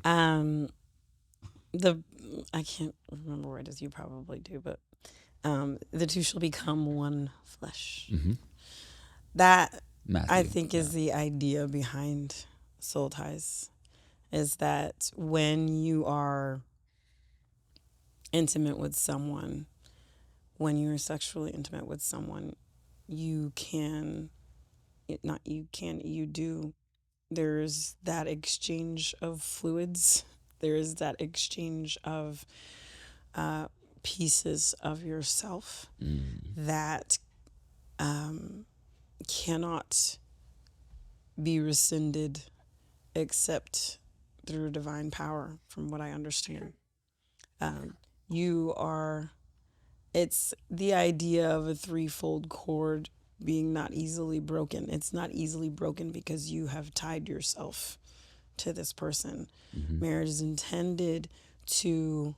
[SPEAKER 3] I can't remember where it is. You probably do, but the two shall become one flesh.
[SPEAKER 1] Mm-hmm.
[SPEAKER 3] That
[SPEAKER 1] Matthew,
[SPEAKER 3] I think is the idea behind soul ties, is that when you are intimate with someone, when you're sexually intimate with someone, you do. There's that exchange of fluids. There is that exchange of pieces of yourself that cannot be rescinded except through divine power, from what I understand. It's the idea of a threefold cord being not easily broken. It's not easily broken because you have tied yourself to this person.
[SPEAKER 1] Mm-hmm.
[SPEAKER 3] Marriage is intended to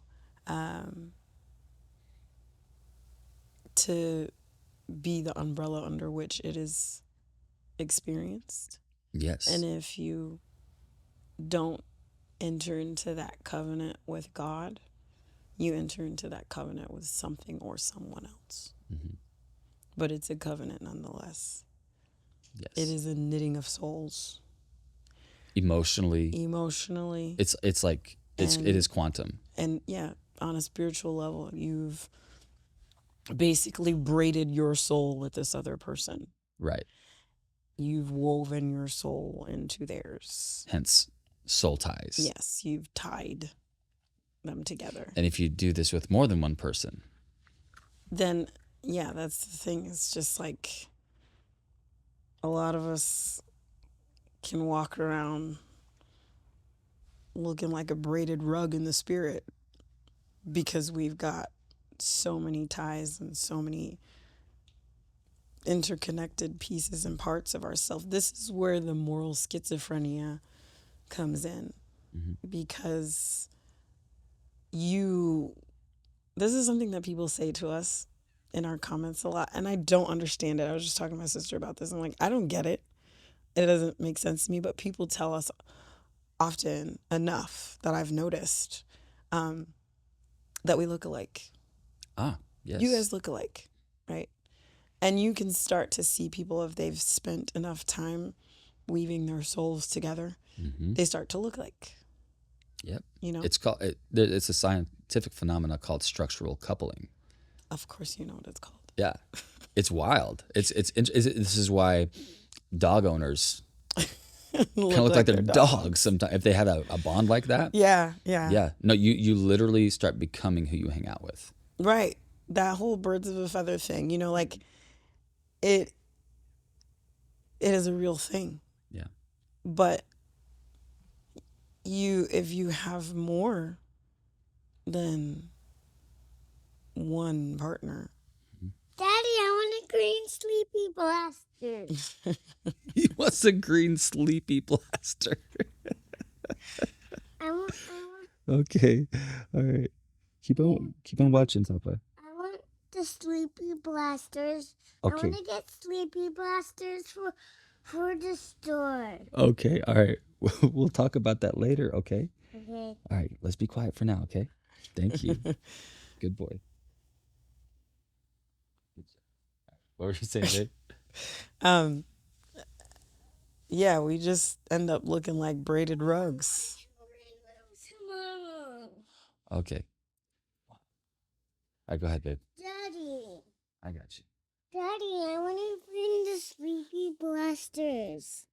[SPEAKER 3] be the umbrella under which it is experienced.
[SPEAKER 1] Yes.
[SPEAKER 3] And if you don't enter into that covenant with God, you enter into that covenant with something or someone else.
[SPEAKER 1] Mm-hmm.
[SPEAKER 3] But it's a covenant nonetheless.
[SPEAKER 1] Yes.
[SPEAKER 3] It is a knitting of souls.
[SPEAKER 1] Emotionally. It's like it is quantum.
[SPEAKER 3] And yeah, on a spiritual level, you've basically braided your soul with this other person.
[SPEAKER 1] Right.
[SPEAKER 3] You've woven your soul into theirs.
[SPEAKER 1] Hence soul ties.
[SPEAKER 3] Yes, you've tied them together.
[SPEAKER 1] And if you do this with more than one person,
[SPEAKER 3] then yeah, that's the thing. It's just like a lot of us can walk around looking like a braided rug in the spirit because we've got so many ties and so many interconnected pieces and parts of ourselves. This is where the moral schizophrenia comes in, because this is something that people say to us in our comments a lot, and I don't understand it. I was just talking to my sister about this. I'm like, I don't get it. It doesn't make sense to me, but people tell us often enough that I've noticed that we look alike.
[SPEAKER 1] Ah, yes.
[SPEAKER 3] You guys look alike, right? And you can start to see people, if they've spent enough time weaving their souls together, they start to look like.
[SPEAKER 1] Yep.
[SPEAKER 3] It's
[SPEAKER 1] a scientific phenomenon called structural coupling.
[SPEAKER 3] Of course, you know what it's called.
[SPEAKER 1] Yeah, it's wild. This is why dog owners kind of look like their dogs sometimes if they have a bond like that.
[SPEAKER 3] Yeah.
[SPEAKER 1] No, you literally start becoming who you hang out with.
[SPEAKER 3] Right. That whole birds of a feather thing, like it is a real thing.
[SPEAKER 1] Yeah.
[SPEAKER 3] But if you have more than one partner.
[SPEAKER 4] Daddy, I want a green sleepy blaster.
[SPEAKER 1] He wants a green sleepy blaster.
[SPEAKER 4] I want
[SPEAKER 1] Okay. All right. Keep on watching, Papa.
[SPEAKER 4] I want the sleepy blasters.
[SPEAKER 1] Okay.
[SPEAKER 4] I want to get sleepy blasters for the store.
[SPEAKER 1] Okay. All right. We'll talk about that later, okay?
[SPEAKER 4] Okay.
[SPEAKER 1] All right. Let's be quiet for now, okay? Thank you. Good boy. What were you saying, babe?
[SPEAKER 3] Yeah, we just end up looking like braided rugs.
[SPEAKER 1] Okay. All right, go ahead, babe.
[SPEAKER 4] Daddy,
[SPEAKER 1] I got you.
[SPEAKER 4] I want to bring the sleepy blasters.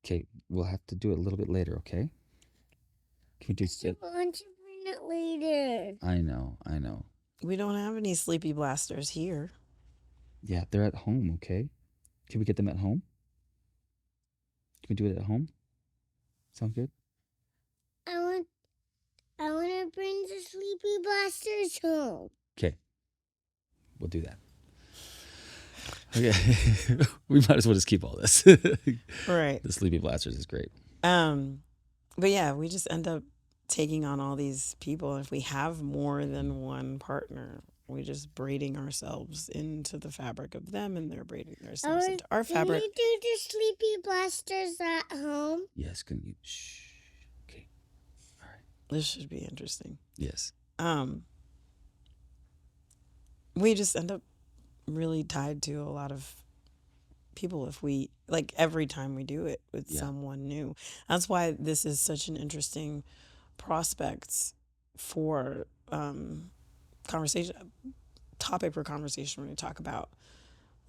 [SPEAKER 1] Okay, we'll have to do it a little bit later, okay? Can we do
[SPEAKER 4] I want to bring it later.
[SPEAKER 1] I know.
[SPEAKER 3] We don't have any sleepy blasters here.
[SPEAKER 1] Yeah, they're at home, okay? Can we get them at home? Can we do it at home? Sound good?
[SPEAKER 4] I want sleepy blasters home.
[SPEAKER 1] Okay. We'll do that. Okay. We might as well just keep all this.
[SPEAKER 3] Right.
[SPEAKER 1] The Sleepy Blasters is great.
[SPEAKER 3] But yeah, we just end up taking on all these people. If we have more than one partner, we just braiding ourselves into the fabric of them, and they're braiding themselves into our fabric.
[SPEAKER 4] Can you do the sleepy blasters at home?
[SPEAKER 1] Yes, can you? Shh. Okay. All right.
[SPEAKER 3] This should be interesting.
[SPEAKER 1] Yes.
[SPEAKER 3] We just end up really tied to a lot of people if we like every time we do it with someone new. That's why this is such an interesting prospect for conversation topic for conversation when we talk about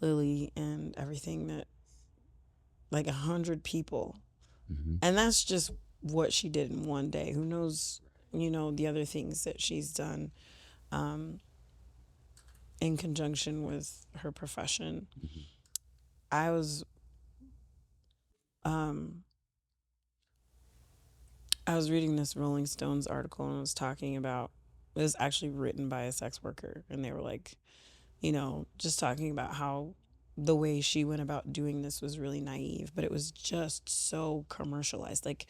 [SPEAKER 3] Lily and everything that like 100 people. And that's just what she did in one day. Who knows, the other things that she's done in conjunction with her profession. I was reading this Rolling Stones article, and it was talking about, it was actually written by a sex worker, and they were like, just talking about how the way she went about doing this was really naive, but it was just so commercialized. Like,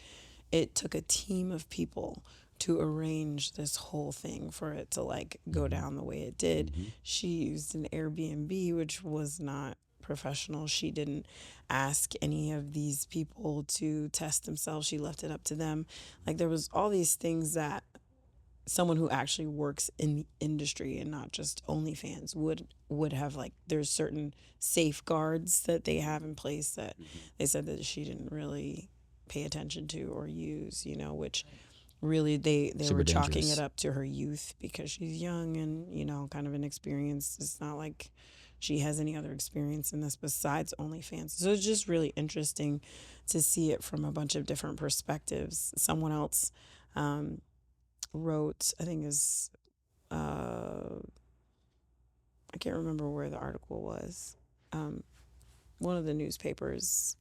[SPEAKER 3] it took a team of people to arrange this whole thing for it to like go down the way it did. She used an Airbnb, which was not professional. She didn't ask any of these people to test themselves. She left it up to them. Like, there was all these things that someone who actually works in the industry and not just OnlyFans would have, like, there's certain safeguards that they have in place that they said that she didn't really pay attention to or use, which really they
[SPEAKER 1] Super
[SPEAKER 3] were chalking
[SPEAKER 1] dangerous.
[SPEAKER 3] it up to her youth because she's young and, kind of inexperienced. It's not like she has any other experience in this besides OnlyFans. So it's just really interesting to see it from a bunch of different perspectives. Someone else wrote, I think is, I can't remember where the article was. One of the newspapers,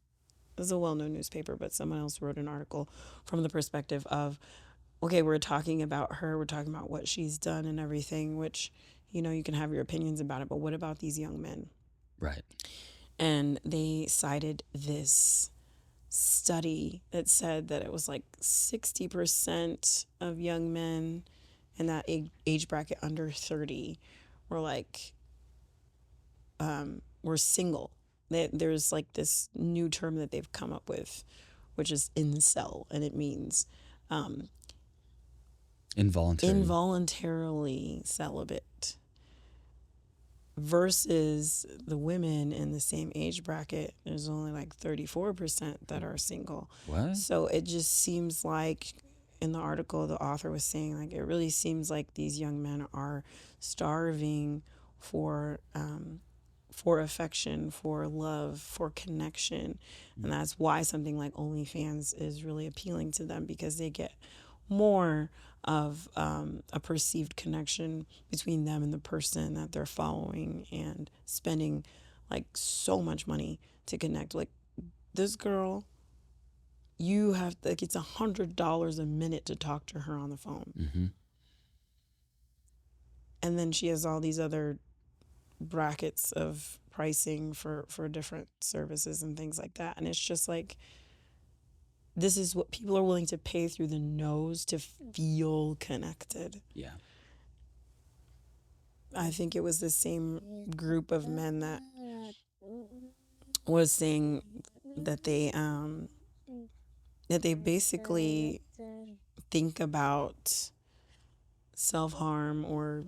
[SPEAKER 3] it was a well-known newspaper, but someone else wrote an article from the perspective of, okay, we're talking about her, we're talking about what she's done and everything, which, you can have your opinions about it, but what about these young men?
[SPEAKER 1] Right.
[SPEAKER 3] And they cited this study that said that it was like 60% of young men in that age bracket under 30 were like, were single. There's like this new term that they've come up with, which is incel, and it means involuntarily celibate, versus the women in the same age bracket, there's only like 34% that are single.
[SPEAKER 1] What?
[SPEAKER 3] So it just seems like, in the article, the author was saying, like, it really seems like these young men are starving for affection, for love, for connection. And that's why something like OnlyFans is really appealing to them, because they get more of a perceived connection between them and the person that they're following, and spending like so much money to connect. Like, this girl, you have, like, it's $100 a minute to talk to her on the phone. And then she has all these other brackets of pricing for different services and things like that. And it's just like, this is what people are willing to pay through the nose to feel connected.
[SPEAKER 1] Yeah.
[SPEAKER 3] I think it was the same group of men that was saying that they basically think about self-harm or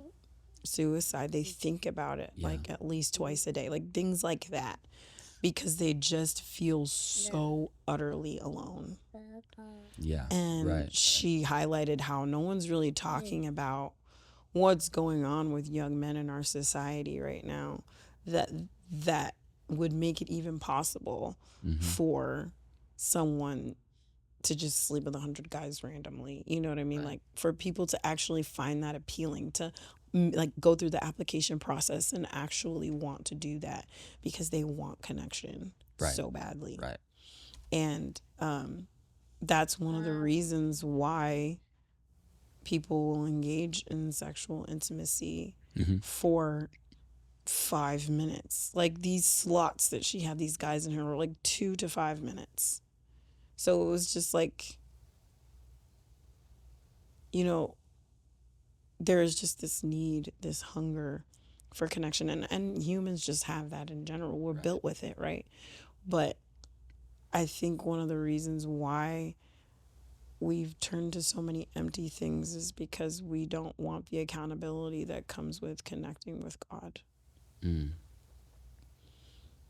[SPEAKER 3] suicide. They think about it like at least twice a day, like things like that, because they just feel so utterly alone.
[SPEAKER 1] Yeah.
[SPEAKER 3] And she highlighted how no one's really talking about what's going on with young men in our society right now, that would make it even possible for someone to just sleep with 100 guys randomly. You know what I mean? Like, for people to actually find that appealing, to like go through the application process and actually want to do that because they want connection so badly.
[SPEAKER 1] Right.
[SPEAKER 3] And that's one of the reasons why people will engage in sexual intimacy
[SPEAKER 1] Mm-hmm.
[SPEAKER 3] for 5 minutes. Like these slots that she had these guys in her were like 2 to 5 minutes. So it was just like, you know, there is just this need, this hunger for connection. And humans just have that in general. We're built with it, right? But I think one of the reasons why we've turned to so many empty things is because we don't want the accountability that comes with connecting with God.
[SPEAKER 1] Mm.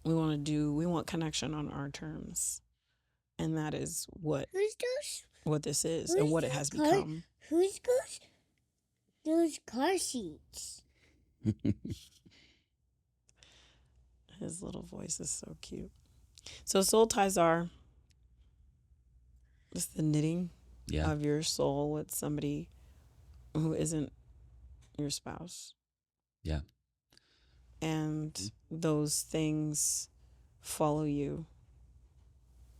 [SPEAKER 3] We want connection on our terms. And that is what this is and what it has become.
[SPEAKER 4] Who's those car seats?
[SPEAKER 3] His little voice is so cute. So soul ties are just the knitting
[SPEAKER 1] Yeah.
[SPEAKER 3] of your soul with somebody who isn't your spouse.
[SPEAKER 1] Yeah.
[SPEAKER 3] And those things follow you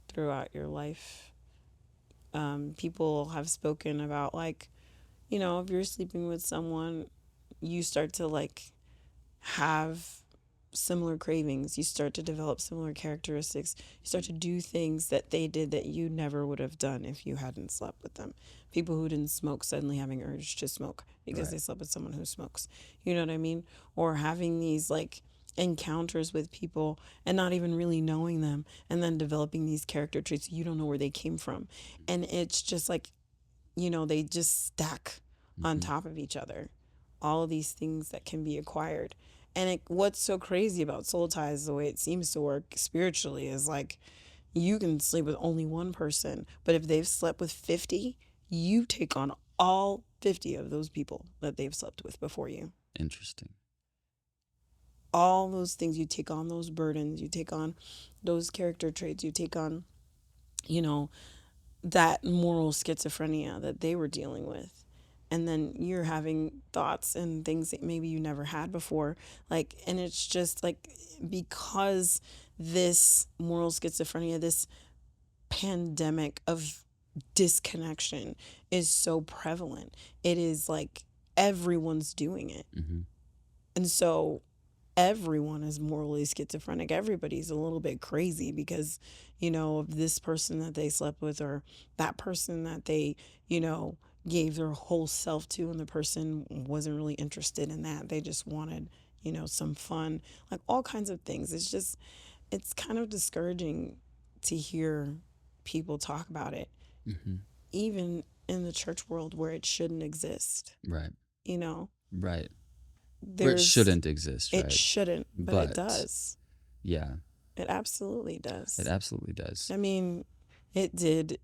[SPEAKER 3] throughout your life. People have spoken about, like, you know, if you're sleeping with someone, you start to like have similar cravings. You start to develop similar characteristics. You start to do things that they did that you never would have done if you hadn't slept with them. People who didn't smoke suddenly having urge to smoke because
[SPEAKER 1] Right.
[SPEAKER 3] they slept with someone who smokes. You know what I mean? Or having these like encounters with people and not even really knowing them, and then developing these character traits you don't know where they came from. And it's just like, you know, they just stack on top of each other. All of these things that can be acquired. And what's so crazy about soul ties, the way it seems to work spiritually, is like you can sleep with only one person, but if they've slept with 50, you take on all 50 of those people that they've slept with before you.
[SPEAKER 1] Interesting.
[SPEAKER 3] All those things, you take on those burdens, you take on those character traits, you take on, you know, that moral schizophrenia that they were dealing with. And then you're having thoughts and things that maybe you never had before. Like, and it's just like, because this moral schizophrenia, this pandemic of disconnection is so prevalent, it is like everyone's doing it.
[SPEAKER 1] Mm-hmm.
[SPEAKER 3] And so everyone is morally schizophrenic. Everybody's a little bit crazy because, you know, of this person that they slept with, or that person that they, you know, gave their whole self to, and the person wasn't really interested in that. They just wanted, you know, some fun, like all kinds of things. It's just, it's kind of discouraging to hear people talk about it, even in the church world where it shouldn't exist,
[SPEAKER 1] Right.
[SPEAKER 3] you know?
[SPEAKER 1] Right. Where it shouldn't exist, right?
[SPEAKER 3] It shouldn't, but it does.
[SPEAKER 1] Yeah.
[SPEAKER 3] It absolutely does.
[SPEAKER 1] It absolutely does.
[SPEAKER 3] I mean, it did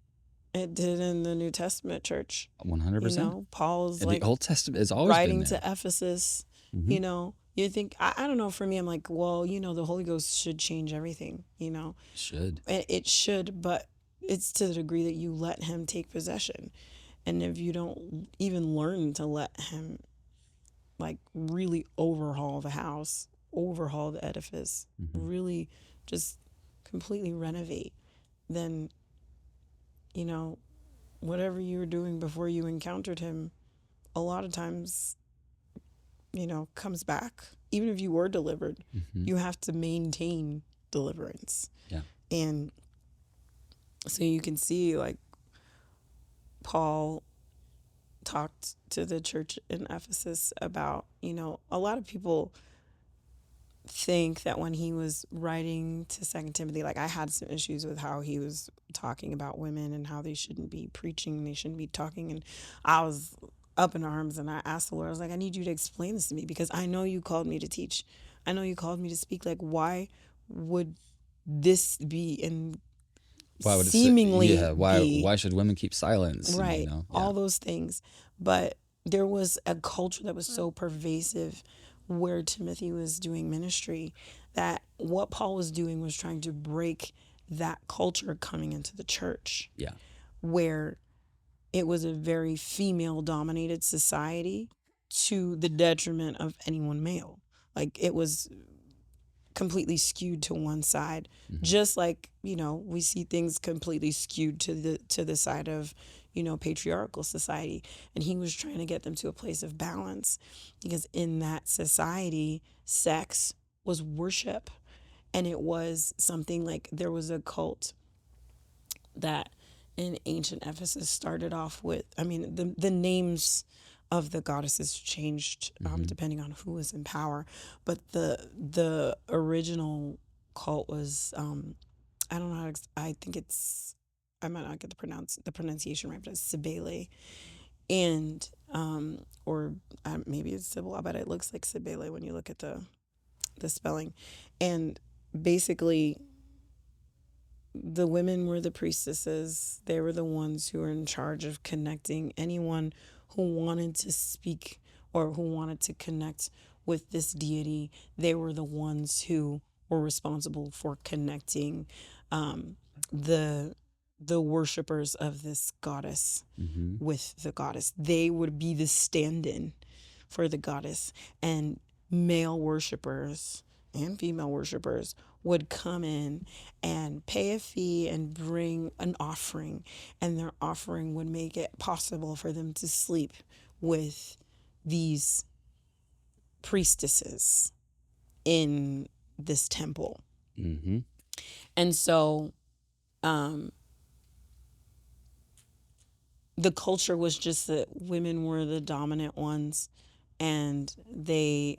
[SPEAKER 3] in the New Testament church.
[SPEAKER 1] 100%.
[SPEAKER 3] You know, Paul's
[SPEAKER 1] And
[SPEAKER 3] like
[SPEAKER 1] the Old Testament has always
[SPEAKER 3] writing
[SPEAKER 1] been there.
[SPEAKER 3] to Ephesus. You know, you think, I don't know, for me, I'm like, well, you know, the Holy Ghost should change everything, you know?
[SPEAKER 1] Should.
[SPEAKER 3] It should, but it's to the degree that you let him take possession. And if you don't even learn to let him like really overhaul the house, overhaul the edifice, really just completely renovate, then, you know, whatever you were doing before you encountered him, a lot of times, you know, comes back. Even if you were delivered, you have to maintain deliverance.
[SPEAKER 1] Yeah.
[SPEAKER 3] And so you can see, like, Paul talked to the church in Ephesus about, you know, a lot of people think that when he was writing to Second Timothy, like, I had some issues with how he was talking about women and how they shouldn't be preaching, they shouldn't be talking, and I was up in arms, and I asked the Lord, I was like, I need you to explain this to me, because I know you called me to teach, I know you called me to speak. Like, why would this be in
[SPEAKER 1] Why would
[SPEAKER 3] seemingly
[SPEAKER 1] it? Yeah. Why?
[SPEAKER 3] be
[SPEAKER 1] Why should women keep silence?
[SPEAKER 3] right?
[SPEAKER 1] You know?
[SPEAKER 3] All those things, but there was a culture that was so pervasive where Timothy was doing ministry, that what Paul was doing was trying to break that culture coming into the church.
[SPEAKER 1] Yeah.
[SPEAKER 3] Where it was a very female dominated society to the detriment of anyone male. Like, it was completely skewed to one side, just like, you know, we see things completely skewed to the side of, patriarchal society. And he was trying to get them to a place of balance, because in that society, sex was worship. And it was something like, there was a cult that in ancient Ephesus started off with, I mean, the names of the goddesses changed depending on who was in power, but the original cult was, I don't know how to, I think it's, I might not get the pronunciation right, but it's Cybele. And or maybe it's Sibylla, but it looks like Cybele when you look at the spelling. And basically, the women were the priestesses. They were the ones who were in charge of connecting anyone who wanted to speak or who wanted to connect with this deity. They were the ones who were responsible for connecting the worshipers of this goddess with the goddess. They would be the stand-in for the goddess, and male worshipers and female worshipers would come in and pay a fee and bring an offering, and their offering would make it possible for them to sleep with these priestesses in this temple. And so the culture was just that women were the dominant ones, and they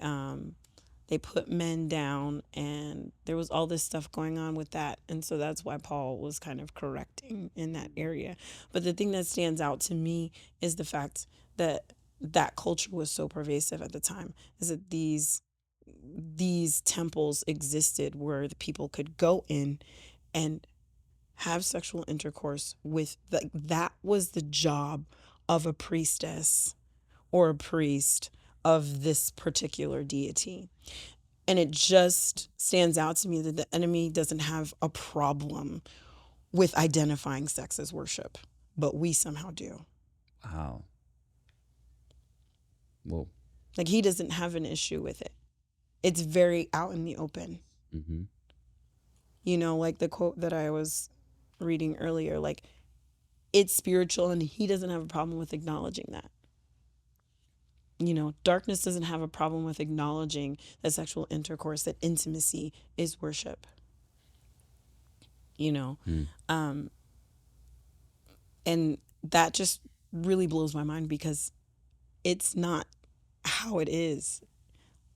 [SPEAKER 3] put men down, and there was all this stuff going on with that. And so that's why Paul was kind of correcting in that area. But the thing that stands out to me is the fact that that culture was so pervasive at the time, is that these temples existed where the people could go in and have sexual intercourse with that was the job of a priestess or a priest of this particular deity. And it just stands out to me that the enemy doesn't have a problem with identifying sex as worship, but we somehow do.
[SPEAKER 1] Wow. Whoa.
[SPEAKER 3] Like, he doesn't have an issue with it. It's very out in the open. Like the quote that I was reading earlier, like, it's spiritual, and he doesn't have a problem with acknowledging that. Darkness doesn't have a problem with acknowledging that sexual intercourse, that intimacy is worship. And that just really blows my mind, because it's not how it is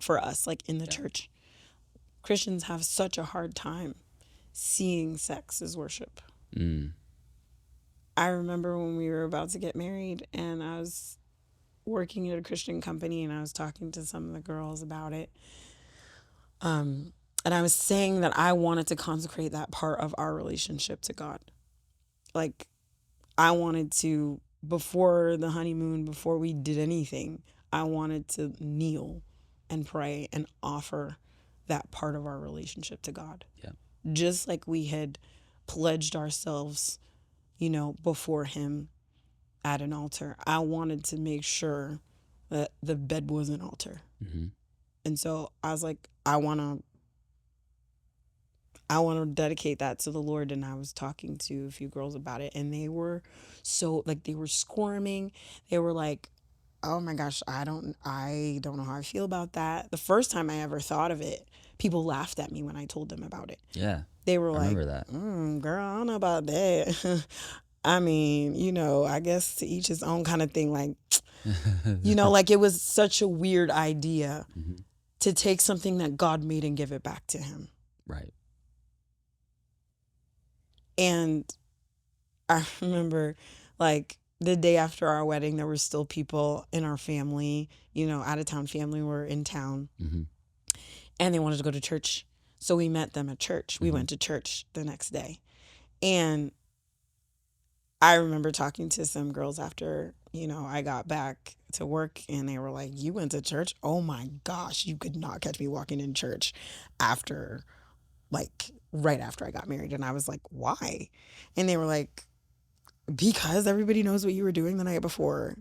[SPEAKER 3] for us, like in the church. Christians have such a hard time seeing sex as worship. I remember when we were about to get married, and I was working at a Christian company, and I was talking to some of the girls about it. And I was saying that I wanted to consecrate that part of our relationship to God. Like, I wanted to, before the honeymoon, before we did anything, I wanted to kneel and pray and offer that part of our relationship to God.
[SPEAKER 1] Yeah.
[SPEAKER 3] Just like we had pledged ourselves, before him at an altar. I wanted to make sure that the bed was an altar. And so I was like, I want to dedicate that to the Lord. And I was talking to a few girls about it, and they were so, like, they were squirming. They were like, oh my gosh, I don't know how I feel about that. The first time I ever thought of it, people laughed at me when I told them about it.
[SPEAKER 1] Yeah.
[SPEAKER 3] They were
[SPEAKER 1] I
[SPEAKER 3] like,
[SPEAKER 1] remember that.
[SPEAKER 3] Girl, I don't know about that. I mean, I guess to each his own kind of thing. Like, like, it was such a weird idea to take something that God made and give it back to him.
[SPEAKER 1] Right.
[SPEAKER 3] And I remember, like, the day after our wedding, there were still people in our family, out of town family were in town, and they wanted to go to church. So we met them at church. We went to church the next day. And I remember talking to some girls after, I got back to work, and they were like, you went to church? Oh my gosh, you could not catch me walking in church after, like, right after I got married. And I was like, why? And they were like, because everybody knows what you were doing the night before.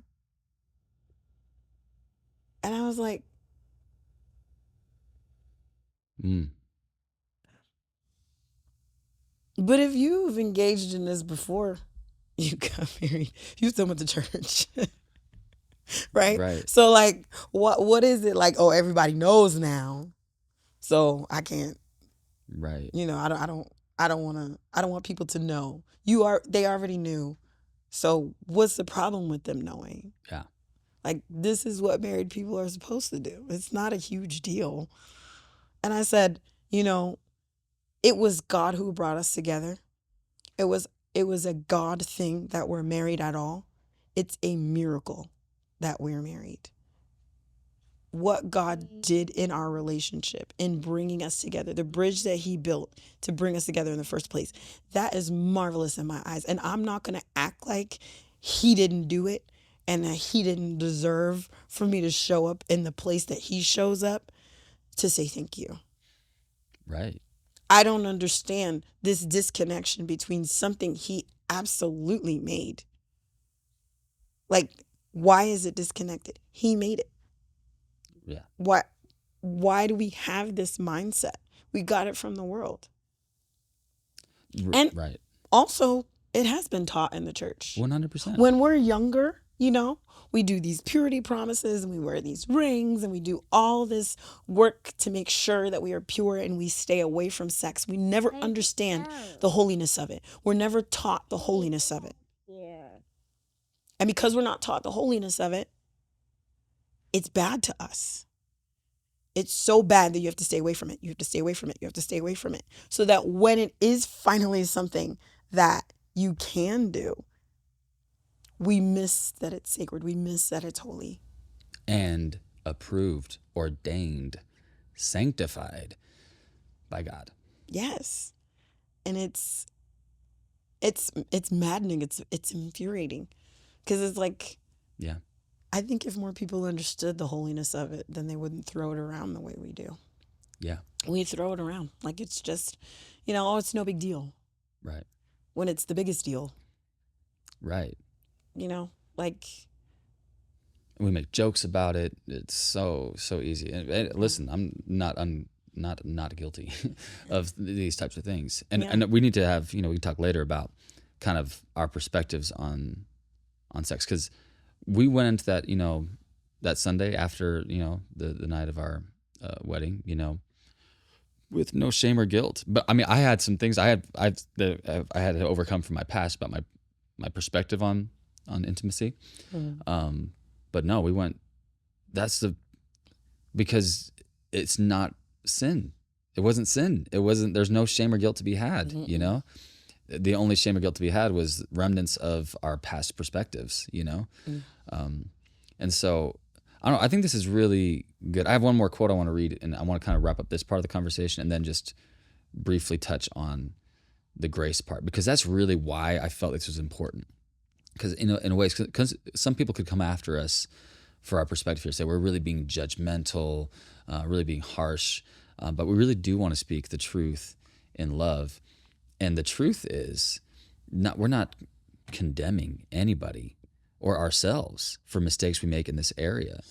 [SPEAKER 3] And I was like, but if you've engaged in this before, You got married. You still went to church. Right?
[SPEAKER 1] Right.
[SPEAKER 3] So like what is it like, oh, everybody knows now. So I can't,
[SPEAKER 1] Right.
[SPEAKER 3] I don't want people to know. They already knew. So what's the problem with them knowing?
[SPEAKER 1] Yeah.
[SPEAKER 3] Like, this is what married people are supposed to do. It's not a huge deal. And I said, it was God who brought us together. It was a God thing that we're married at all. It's a miracle that we're married. What God did in our relationship, in bringing us together, the bridge that he built to bring us together in the first place, that is marvelous in my eyes. And I'm not going to act like he didn't do it and that he didn't deserve for me to show up in the place that he shows up to say thank you.
[SPEAKER 1] Right.
[SPEAKER 3] I don't understand this disconnection between something he absolutely made. Like, why is it disconnected? He made it.
[SPEAKER 1] Yeah.
[SPEAKER 3] Why do we have this mindset? We got it from the world. And
[SPEAKER 1] right.
[SPEAKER 3] also, it has been taught in the church.
[SPEAKER 1] 100%.
[SPEAKER 3] When we're younger, we do these purity promises and we wear these rings and we do all this work to make sure that we are pure and we stay away from sex. We never understand the holiness of it. We're never taught the holiness of it.
[SPEAKER 4] Yeah.
[SPEAKER 3] And because we're not taught the holiness of it, it's bad to us. It's so bad that you have to stay away from it. You have to stay away from it. You have to stay away from it. So that when it is finally something that you can do, we miss that it's sacred. We miss that it's holy.
[SPEAKER 1] And approved, ordained, sanctified by God.
[SPEAKER 3] Yes. And it's maddening. It's infuriating. Because it's like,
[SPEAKER 1] Yeah.
[SPEAKER 3] I think if more people understood the holiness of it, then they wouldn't throw it around the way we do.
[SPEAKER 1] Yeah.
[SPEAKER 3] We throw it around like it's just, oh, it's no big deal.
[SPEAKER 1] Right.
[SPEAKER 3] When it's the biggest deal.
[SPEAKER 1] Right.
[SPEAKER 3] Like,
[SPEAKER 1] We make jokes about it. It's so easy. And listen, I'm not guilty of these types of things. And we need to have, we can talk later about kind of our perspectives on sex, because we went into that, that Sunday after, the night of our wedding, with no shame or guilt. But I mean, I had some things I had to overcome from my past about my perspective on intimacy.
[SPEAKER 3] mm-hmm.
[SPEAKER 1] But no, we went. Because it's not sin. It wasn't sin. It wasn't. There's no shame or guilt to be had.
[SPEAKER 3] Mm-hmm.
[SPEAKER 1] The only shame or guilt to be had was remnants of our past perspectives. And so I don't know. I think this is really good. I have one more quote I want to read, and I want to kind of wrap up this part of the conversation, and then just briefly touch on the grace part, because that's really why I felt this was important. Because in a way, because some people could come after us for our perspective here, say we're really being judgmental, really being harsh, but we really do want to speak the truth in love. And the truth is, we're not condemning anybody or ourselves for mistakes we make in this area.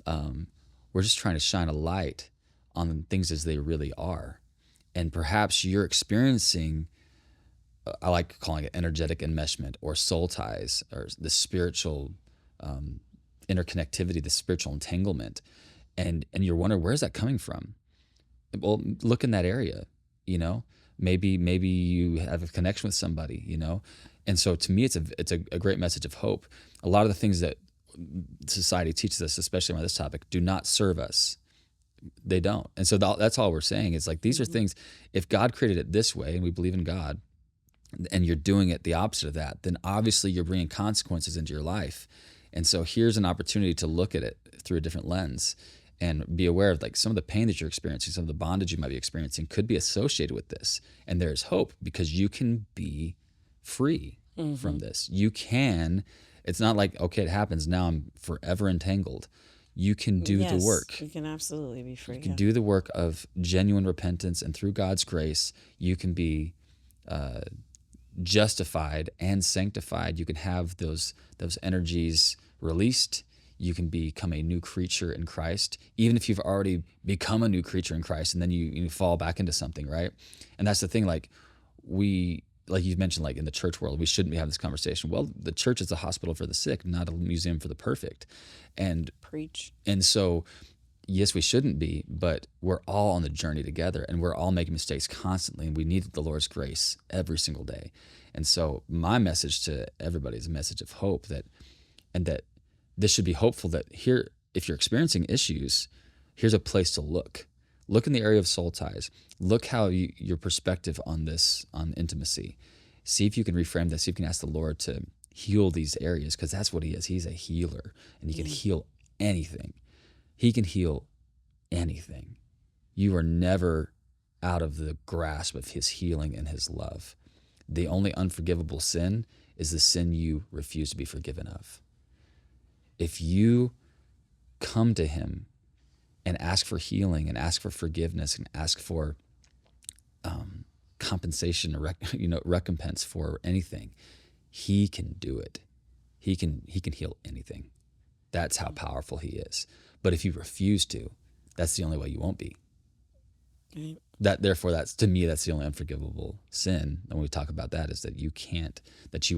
[SPEAKER 1] We're just trying to shine a light on things as they really are. And perhaps you're experiencing, I like calling it energetic enmeshment or soul ties, or the spiritual interconnectivity, the spiritual entanglement. And you're wondering, where's that coming from? Well, look in that area, maybe you have a connection with somebody, And so to me, it's a great message of hope. A lot of the things that society teaches us, especially on this topic, do not serve us. They don't. And so that's all we're saying is, like, these are things, if God created it this way and we believe in God, and you're doing it the opposite of that, then obviously you're bringing consequences into your life. And so here's an opportunity to look at it through a different lens and be aware of, like, some of the pain that you're experiencing, some of the bondage you might be experiencing could be associated with this. And there's hope, because you can be free from this. You can. It's not like, okay, it happens, now I'm forever entangled. You can do the work.
[SPEAKER 3] You can absolutely be free.
[SPEAKER 1] You can do the work of genuine repentance, and through God's grace, you can be justified and sanctified. You can have those energies released. You can become a new creature in Christ, even if you've already become a new creature in Christ, and then you fall back into something, right? And that's the thing, like, we like you mentioned, like in the church world, we shouldn't be having this conversation. Well, the church is a hospital for the sick, not a museum for the perfect. And
[SPEAKER 3] Preach.
[SPEAKER 1] so, yes, we shouldn't be, but we're all on the journey together, and we're all making mistakes constantly, and we need the Lord's grace every single day. And so my message to everybody is a message of hope, that this should be hopeful, that here, if you're experiencing issues, here's a place to look. Look in the area of soul ties. Look how your perspective on this, on intimacy. See if you can reframe this. See if you can ask the Lord to heal these areas, because that's what he is. He's a healer, and he can heal anything. He can heal anything. You are never out of the grasp of his healing and his love. The only unforgivable sin is the sin you refuse to be forgiven of. If you come to him and ask for healing and ask for forgiveness and ask for compensation or recompense for anything, he can do it. He can heal anything. That's how powerful he is. But if you refuse to, that's the only way you won't be.
[SPEAKER 3] Right.
[SPEAKER 1] Therefore, that's, to me, that's the only unforgivable sin. And when we talk about that, is that you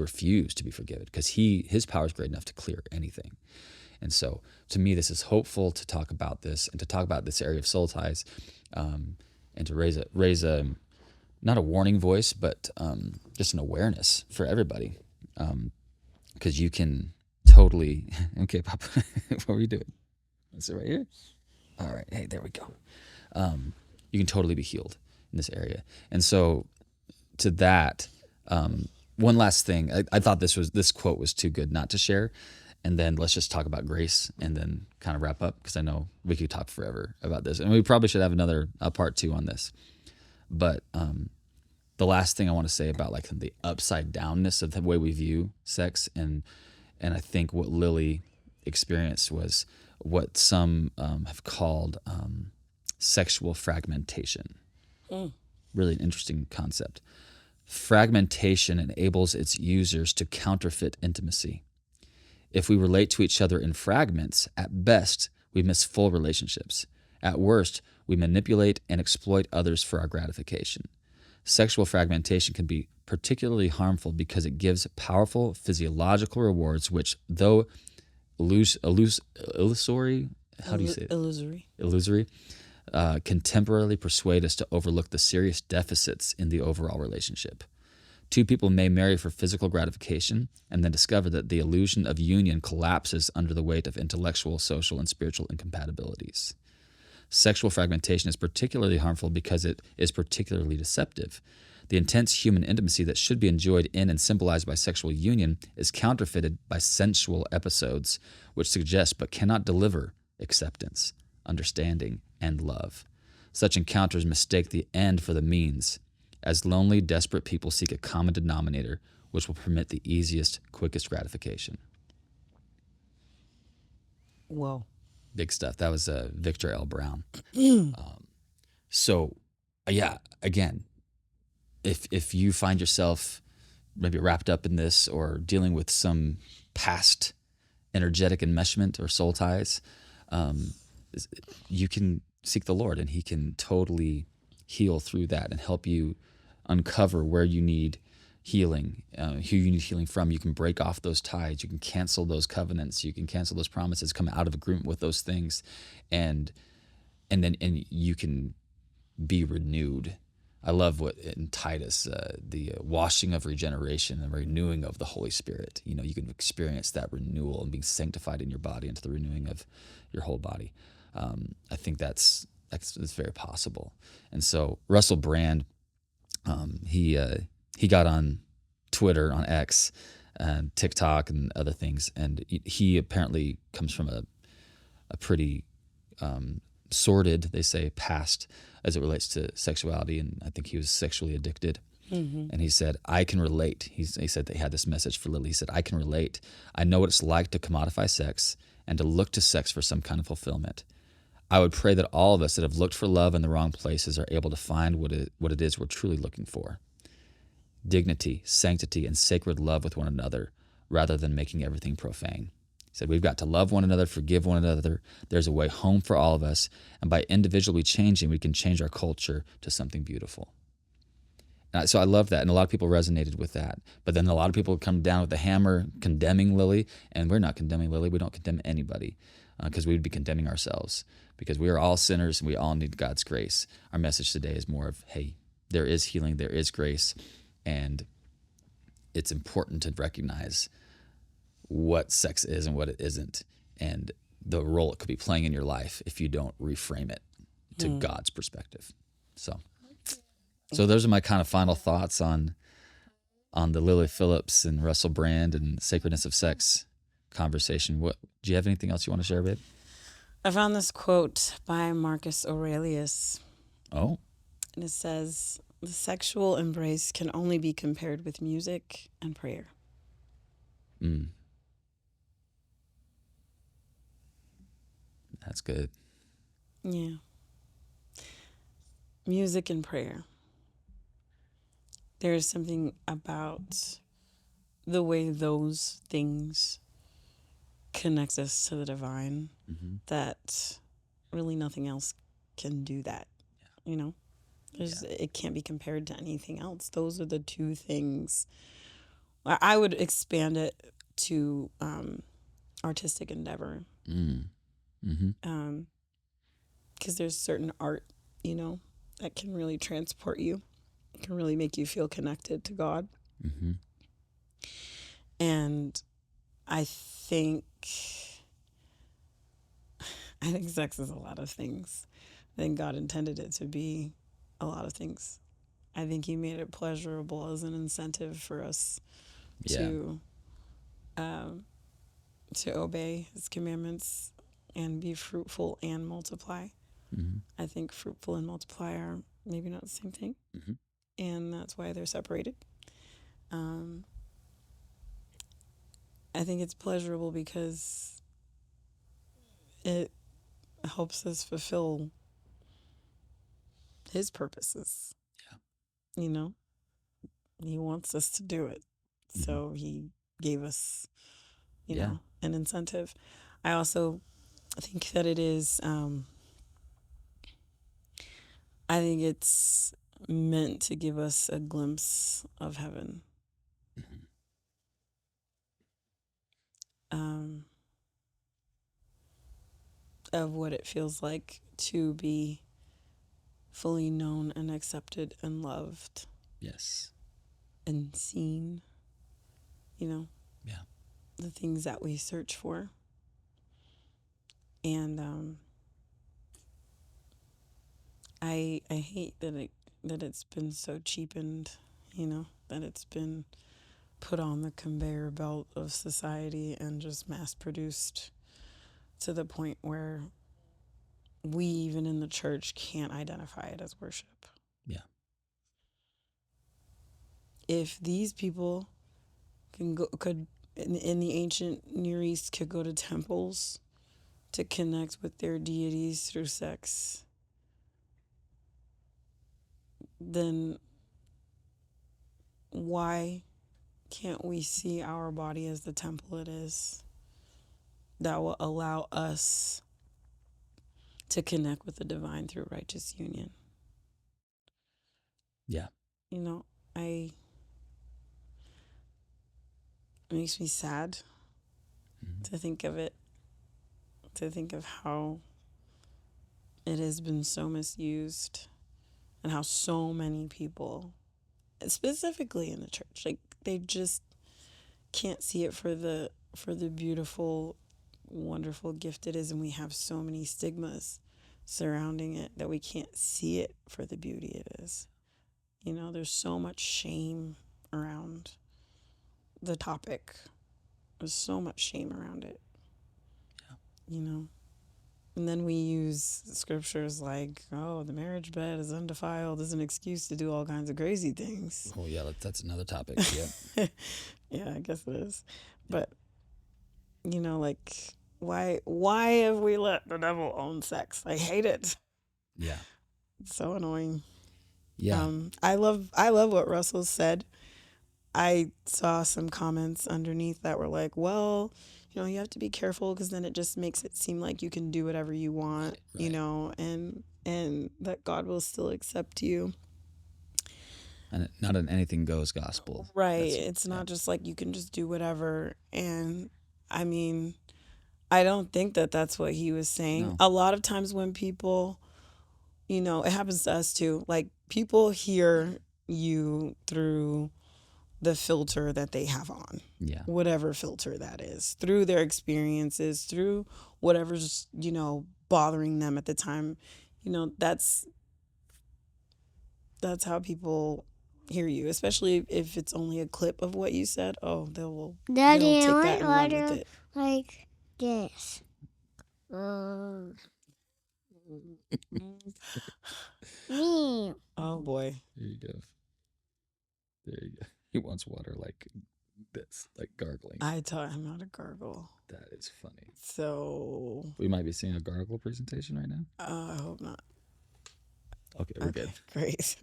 [SPEAKER 1] refuse to be forgiven, because his power is great enough to clear anything. And so, to me, this is hopeful to talk about this, and to talk about this area of soul ties, and to raise a not a warning voice, but just an awareness for everybody, because you can totally. Okay, Papa, what are we doing? Is it right here? All right. Hey, there we go. You can totally be healed in this area. And so, to that, one last thing. I thought this quote was too good not to share. And then let's just talk about grace, and then kind of wrap up, because I know we could talk forever about this, and we probably should have another part 2 on this. But the last thing I want to say about like the upside downness of the way we view sex, and I think what Lily experienced was what some have called sexual fragmentation. Really an interesting concept. Fragmentation enables its users to counterfeit intimacy. If we relate to each other in fragments, at best, we miss full relationships. At worst, we manipulate and exploit others for our gratification. Sexual fragmentation can be particularly harmful because it gives powerful physiological rewards, which, though illusory, how do you say it? Illusory, can temporarily persuade us to overlook the serious deficits in the overall relationship. Two people may marry for physical gratification and then discover that the illusion of union collapses under the weight of intellectual, social, and spiritual incompatibilities. Sexual fragmentation is particularly harmful because it is particularly deceptive. The intense human intimacy that should be enjoyed in and symbolized by sexual union is counterfeited by sensual episodes, which suggest but cannot deliver acceptance, understanding, and love. Such encounters mistake the end for the means, as lonely, desperate people seek a common denominator which will permit the easiest, quickest gratification.
[SPEAKER 3] Whoa.
[SPEAKER 1] Big stuff. That was Victor L. Brown. So, yeah, again, if you find yourself maybe wrapped up in this, or dealing with some past energetic enmeshment or soul ties, you can seek the Lord, and he can totally heal through that and help you uncover where you need healing, who you need healing from. You can break off those ties. You can cancel those covenants. You can cancel those promises, come out of agreement with those things, and then you can be renewed. I love what in Titus, the washing of regeneration and renewing of the Holy Spirit. You can experience that renewal and being sanctified in your body into the renewing of your whole body. I think that's very possible. And so Russell Brand, he got on Twitter, on X, and TikTok and other things, and he apparently comes from a pretty sordid, they say, past as it relates to sexuality, and I think he was sexually addicted. Mm-hmm. And he said, I can relate. He said that he had this message for Lily. He said, I can relate. I know what it's like to commodify sex and to look to sex for some kind of fulfillment. I would pray that all of us that have looked for love in the wrong places are able to find what it is we're truly looking for. Dignity, sanctity, and sacred love with one another, rather than making everything profane. He said, we've got to love one another, forgive one another. There's a way home for all of us, and by individually changing, we can change our culture to something beautiful. So I love that, and a lot of people resonated with that. But then a lot of people come down with the hammer condemning Lily, and we're not condemning Lily. We don't condemn anybody because we would be condemning ourselves, because we are all sinners and we all need God's grace. Our message today is more of, hey, there is healing, there is grace, and it's important to recognize what sex is and what it isn't, and the role it could be playing in your life if you don't reframe it to God's perspective. So those are my kind of final thoughts on the Lily Phillips and Russell Brand and Sacredness of Sex conversation. What do you have anything else you want to share, babe?
[SPEAKER 3] I found this quote by Marcus Aurelius,
[SPEAKER 1] Oh,
[SPEAKER 3] and it says, "The sexual embrace can only be compared with music and prayer."
[SPEAKER 1] that's good.
[SPEAKER 3] Yeah. Music and prayer. There is something about the way those things connect us to the divine that really nothing else can do that. You know, it can't be compared to anything else. Those are the two things. I would expand it to artistic endeavor. Because there's certain art, you know, that can really transport you. It can really make you feel connected to God. And I think sex is a lot of things. I think God intended it to be a lot of things. I think he made it pleasurable as an incentive for us to obey his commandments and be fruitful and multiply. I think fruitful and multiply are maybe not the same thing, and that's why they're separated. I think it's pleasurable because it helps us fulfill his purposes. You know, he wants us to do it, so he gave us, you know, an incentive. I also think that it is. I think it's meant to give us a glimpse of heaven. Of what it feels like to be fully known and accepted and loved.
[SPEAKER 1] Yes.
[SPEAKER 3] And seen. You know?
[SPEAKER 1] Yeah.
[SPEAKER 3] The things that we search for. And I hate that it's been so cheapened, you know, that it's been put on the conveyor belt of society and just mass produced to the point where we, even in the church, can't identify it as worship.
[SPEAKER 1] Yeah.
[SPEAKER 3] If these people could in the ancient Near East could go to temples to connect with their deities through sex, then why can't we see our body as the temple it is that will allow us to connect with the divine through righteous union?
[SPEAKER 1] Yeah.
[SPEAKER 3] You know, it makes me sad to think of it, to think of how it has been so misused and how so many people, specifically in the church, like they just can't see it for the beautiful, wonderful gift it is, and we have so many stigmas surrounding it that we can't see it for the beauty it is. You know, there's so much shame around the topic. There's so much shame around it. You know, and then we use scriptures like, "Oh, the marriage bed is undefiled" as an excuse to do all kinds of crazy things.
[SPEAKER 1] Oh yeah, that's another topic. Yeah.
[SPEAKER 3] Yeah, I guess it is. But you know, like, why have we let the devil own sex? I hate it.
[SPEAKER 1] Yeah.
[SPEAKER 3] It's so annoying.
[SPEAKER 1] Yeah.
[SPEAKER 3] I love what Russell said. I saw some comments underneath that were like, well, you know, you have to be careful because then it just makes it seem like you can do whatever you want,
[SPEAKER 1] Right.
[SPEAKER 3] you know, and that God will still accept you.
[SPEAKER 1] And not an anything goes gospel.
[SPEAKER 3] Right.
[SPEAKER 1] That's-
[SPEAKER 3] It's not just like you can just do whatever. And I mean, I don't think that that's what he was saying.
[SPEAKER 1] No.
[SPEAKER 3] A lot of times when people, you know, it happens to us too. Like people hear you through the filter that they have on,
[SPEAKER 1] Yeah.
[SPEAKER 3] whatever filter that is, through their experiences, through whatever's, you know, bothering them at the time. You know, that's how people hear you, especially if it's only a clip of what you said. Oh, they'll
[SPEAKER 4] Daddy,
[SPEAKER 3] take
[SPEAKER 4] I
[SPEAKER 3] that and
[SPEAKER 4] want
[SPEAKER 3] run with
[SPEAKER 4] water
[SPEAKER 3] it.
[SPEAKER 4] like this. Me.
[SPEAKER 3] Oh boy.
[SPEAKER 1] There you go. There you go. He wants water like this, like gargling.
[SPEAKER 3] I taught him how to gargle.
[SPEAKER 1] That is funny.
[SPEAKER 3] So
[SPEAKER 1] We might be seeing a gargle presentation right now.
[SPEAKER 3] I hope not.
[SPEAKER 1] Okay, we're good.
[SPEAKER 3] Great.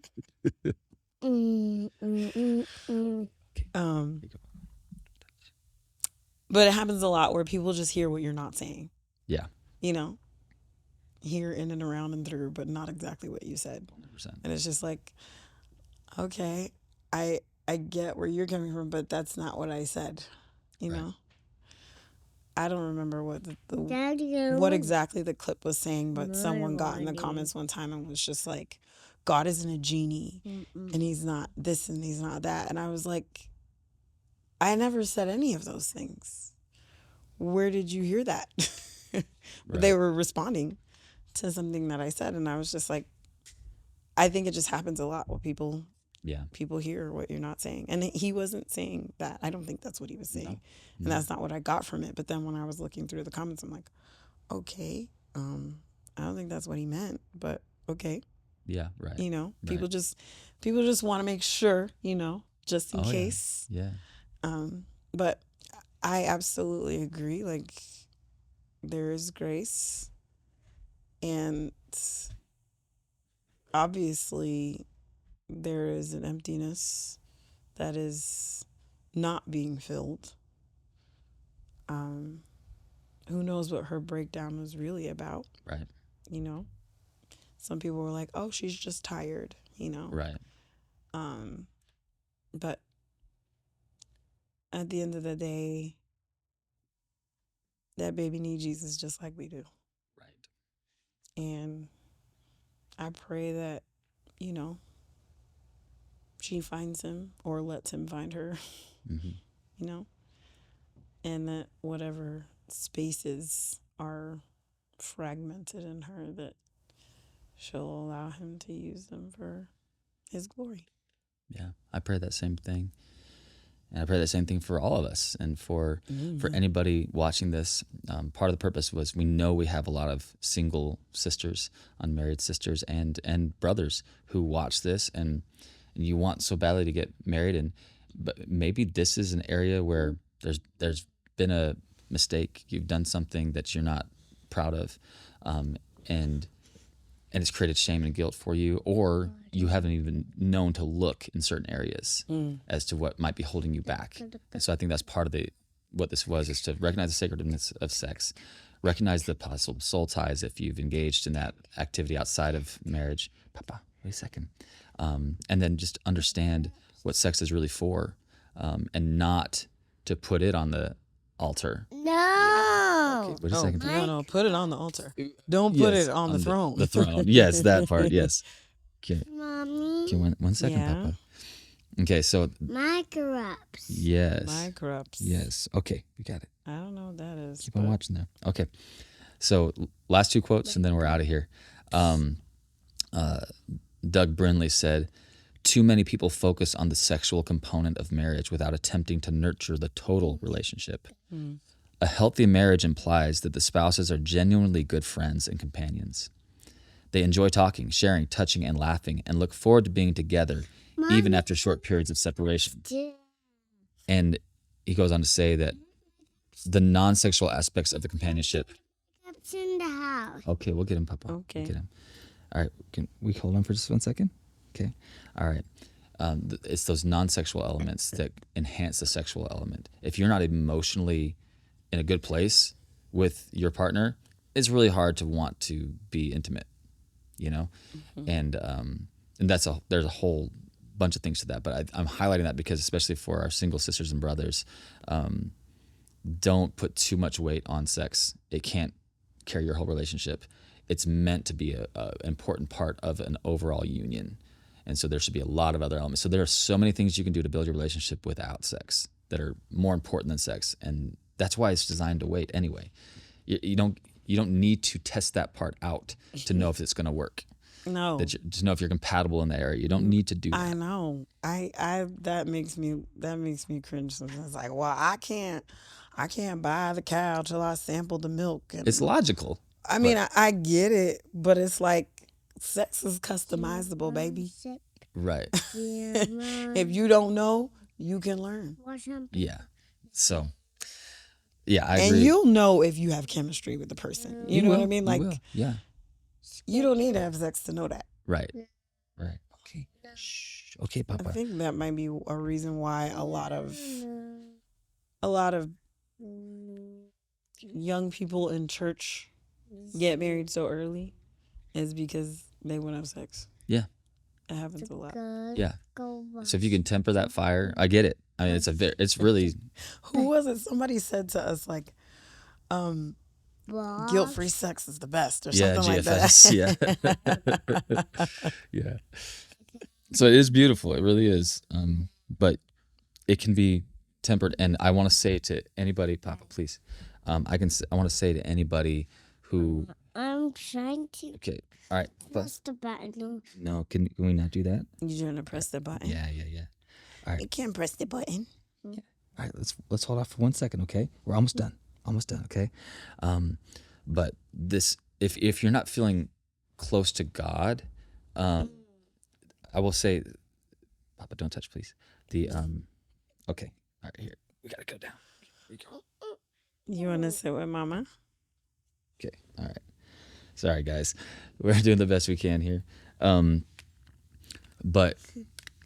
[SPEAKER 4] Mm, mm, mm, mm.
[SPEAKER 3] But it happens a lot where people just hear what you're not saying.
[SPEAKER 1] Yeah.
[SPEAKER 3] You know, hear in and around and through, but not exactly what you said.
[SPEAKER 1] 100%.
[SPEAKER 3] And it's just like, okay, I get where you're coming from, but that's not what I said. You
[SPEAKER 1] Right.
[SPEAKER 3] know, I don't remember what
[SPEAKER 4] Daddy, I
[SPEAKER 3] what
[SPEAKER 4] want
[SPEAKER 3] exactly the clip was saying, but
[SPEAKER 4] more
[SPEAKER 3] someone got in the
[SPEAKER 4] water.
[SPEAKER 3] comments one time and was just like, God isn't a genie and he's not this and he's not that. And I was like, I never said any of those things. Where did you hear that? But they
[SPEAKER 1] Right.
[SPEAKER 3] were responding to something that I said, and I was just like, I think it just happens a lot where people
[SPEAKER 1] Yeah.
[SPEAKER 3] hear what you're not saying. And he wasn't saying that. I don't think that's what he was saying. And
[SPEAKER 1] No.
[SPEAKER 3] that's not what I got from it. But then when I was looking through the comments, I'm like, okay, I don't think that's what he meant, but okay.
[SPEAKER 1] Yeah. Right.
[SPEAKER 3] You know,
[SPEAKER 1] Right.
[SPEAKER 3] people just want to make sure, you know, just in
[SPEAKER 1] Oh, yeah.
[SPEAKER 3] case.
[SPEAKER 1] Yeah.
[SPEAKER 3] But I absolutely agree. Like, there is grace. And obviously, there is an emptiness that is not being filled. Who knows what her breakdown was really about,
[SPEAKER 1] Right.
[SPEAKER 3] you know? Some people were like, oh, she's just tired, you know?
[SPEAKER 1] Right.
[SPEAKER 3] But at the end of the day, that baby needs Jesus just like we do.
[SPEAKER 1] Right.
[SPEAKER 3] And I pray that, you know, she finds him or lets him find her,
[SPEAKER 1] Mm-hmm.
[SPEAKER 3] you know, and that whatever spaces are fragmented in her, that she'll allow him to use them for his glory.
[SPEAKER 1] Yeah. I pray that same thing. And I pray that same thing for all of us and for anybody watching this. Part of the purpose was we know we have a lot of single sisters, unmarried sisters, and brothers who watch this, and you want so badly to get married, but maybe this is an area where there's been a mistake. You've done something that you're not proud of, and it's created shame and guilt for you, or you haven't even known to look in certain areas as to what might be holding you back. And so I think that's part of what this was, is to recognize the sacredness of sex, recognize the possible soul ties if you've engaged in that activity outside of marriage. Papa, wait a second. And then just understand what sex is really for, and not to put it on the altar.
[SPEAKER 4] No.
[SPEAKER 1] Wait a second.
[SPEAKER 3] No, put it on the altar. Don't put
[SPEAKER 1] Yes,
[SPEAKER 3] it on the throne.
[SPEAKER 1] The throne. Yes, that part. Yes. Okay.
[SPEAKER 4] Mommy.
[SPEAKER 1] Okay, one second,
[SPEAKER 3] Yeah.
[SPEAKER 1] Papa. Okay, so
[SPEAKER 4] Microbes.
[SPEAKER 1] yes.
[SPEAKER 3] Microbes.
[SPEAKER 1] Yes. Okay, we got it.
[SPEAKER 3] I don't know what that is.
[SPEAKER 1] Keep on watching there. Okay. So last two quotes and then we're out of here. Doug Brindley said, "Too many people focus on the sexual component of marriage without attempting to nurture the total relationship. A healthy marriage implies that the spouses are genuinely good friends and companions. They enjoy talking, sharing, touching, and laughing, and look forward to being together, even after short periods of separation." And he goes on to say that the non-sexual aspects of the companionship.
[SPEAKER 4] It's in the house.
[SPEAKER 1] Okay, we'll get him, Papa.
[SPEAKER 3] Okay.
[SPEAKER 1] We'll get him. All right, can we hold on for just 1 second? Okay. All right. It's those non-sexual elements that enhance the sexual element. If you're not emotionally in a good place with your partner, it's really hard to want to be intimate, you know? And there's a whole bunch of things to that, but I'm highlighting that because especially for our single sisters and brothers, don't put too much weight on sex. It can't carry your whole relationship. It's meant to be a important part of an overall union. And so there should be a lot of other elements. So there are so many things you can do to build your relationship without sex that are more important than sex. And that's why it's designed to wait anyway. You don't need to test that part out to know if it's going to work.
[SPEAKER 3] No.
[SPEAKER 1] To know if you're compatible in that area. You don't need to do that.
[SPEAKER 3] I know. I that makes me cringe sometimes. It's like, well, I can't buy the cow till I sample the milk. And
[SPEAKER 1] It's logical.
[SPEAKER 3] I mean, I get it, but it's like sex is customizable, baby.
[SPEAKER 1] Right.
[SPEAKER 3] If you don't know, you can learn.
[SPEAKER 1] Yeah. So, yeah, I agree.
[SPEAKER 3] And you'll know if you have chemistry with the person. You know what I mean? Like,
[SPEAKER 1] yeah.
[SPEAKER 3] you don't need to have sex to know that.
[SPEAKER 1] Right. Right. Okay. Shh. Okay, Papa.
[SPEAKER 3] I think that might be a reason why a lot of young people in church get married so early is because they won't have sex.
[SPEAKER 1] Yeah.
[SPEAKER 3] It happens a lot.
[SPEAKER 1] Yeah. So if you can temper that fire, I get it. I mean, it's really.
[SPEAKER 3] Who was it? Somebody said to us like, guilt-free sex is the best or something like that.
[SPEAKER 1] GFS, yeah. Yeah. So it is beautiful. It really is. But it can be tempered. And I want to say to anybody, Papa, please. I want to say to anybody who.
[SPEAKER 4] I'm trying to.
[SPEAKER 1] Okay. All right.
[SPEAKER 4] Press the button.
[SPEAKER 1] No, can we not do that?
[SPEAKER 3] You're trying to press the button.
[SPEAKER 1] Yeah. All right.
[SPEAKER 3] You can't press the button.
[SPEAKER 1] All right. Let's hold off for 1 second, okay? We're almost done. Okay. But this, if you're not feeling close to God, I will say, Papa, don't touch, please. Okay. All right. Here, we gotta go down. Here we go.
[SPEAKER 3] You want to sit with Mama?
[SPEAKER 1] Okay. All right. Sorry, guys. We're doing the best we can here. But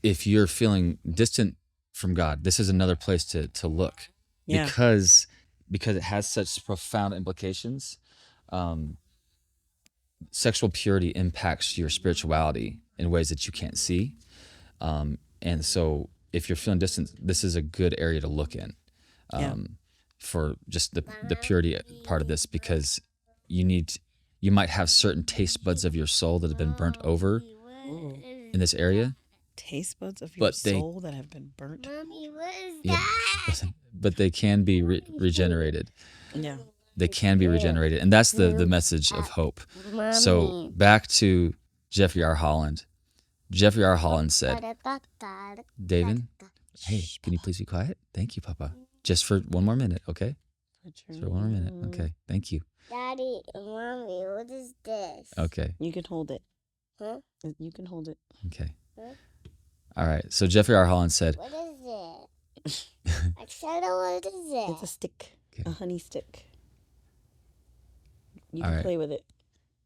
[SPEAKER 1] if you're feeling distant from God, this is another place to look.
[SPEAKER 3] Yeah.
[SPEAKER 1] Because it has such profound implications. Sexual purity impacts your spirituality in ways that you can't see. And so if you're feeling distant, this is a good area to look in. For just the purity part of this, because you might have certain taste buds of your soul that have been burnt over in this area.
[SPEAKER 3] Taste buds of your soul that have been burnt.
[SPEAKER 4] Mommy, what is that?
[SPEAKER 1] But they can be regenerated.
[SPEAKER 3] Yeah.
[SPEAKER 1] They can be regenerated. And that's the message of hope. So back to Jeffrey R. Holland. Jeffrey R. Holland said, David, hey, can you please be quiet? Thank you, Papa. Just for 1 more minute, okay? Just for 1 more minute. Okay, thank you.
[SPEAKER 4] Daddy, Mommy, what is this?
[SPEAKER 1] Okay.
[SPEAKER 3] You can hold it.
[SPEAKER 4] Huh?
[SPEAKER 3] You can hold it.
[SPEAKER 1] Okay. All right. So Jeffrey R. Holland said,
[SPEAKER 4] What is it? I said, what is it?
[SPEAKER 3] It's a stick.
[SPEAKER 1] Okay.
[SPEAKER 3] A honey stick. You
[SPEAKER 1] All
[SPEAKER 3] can
[SPEAKER 1] right.
[SPEAKER 3] play with it.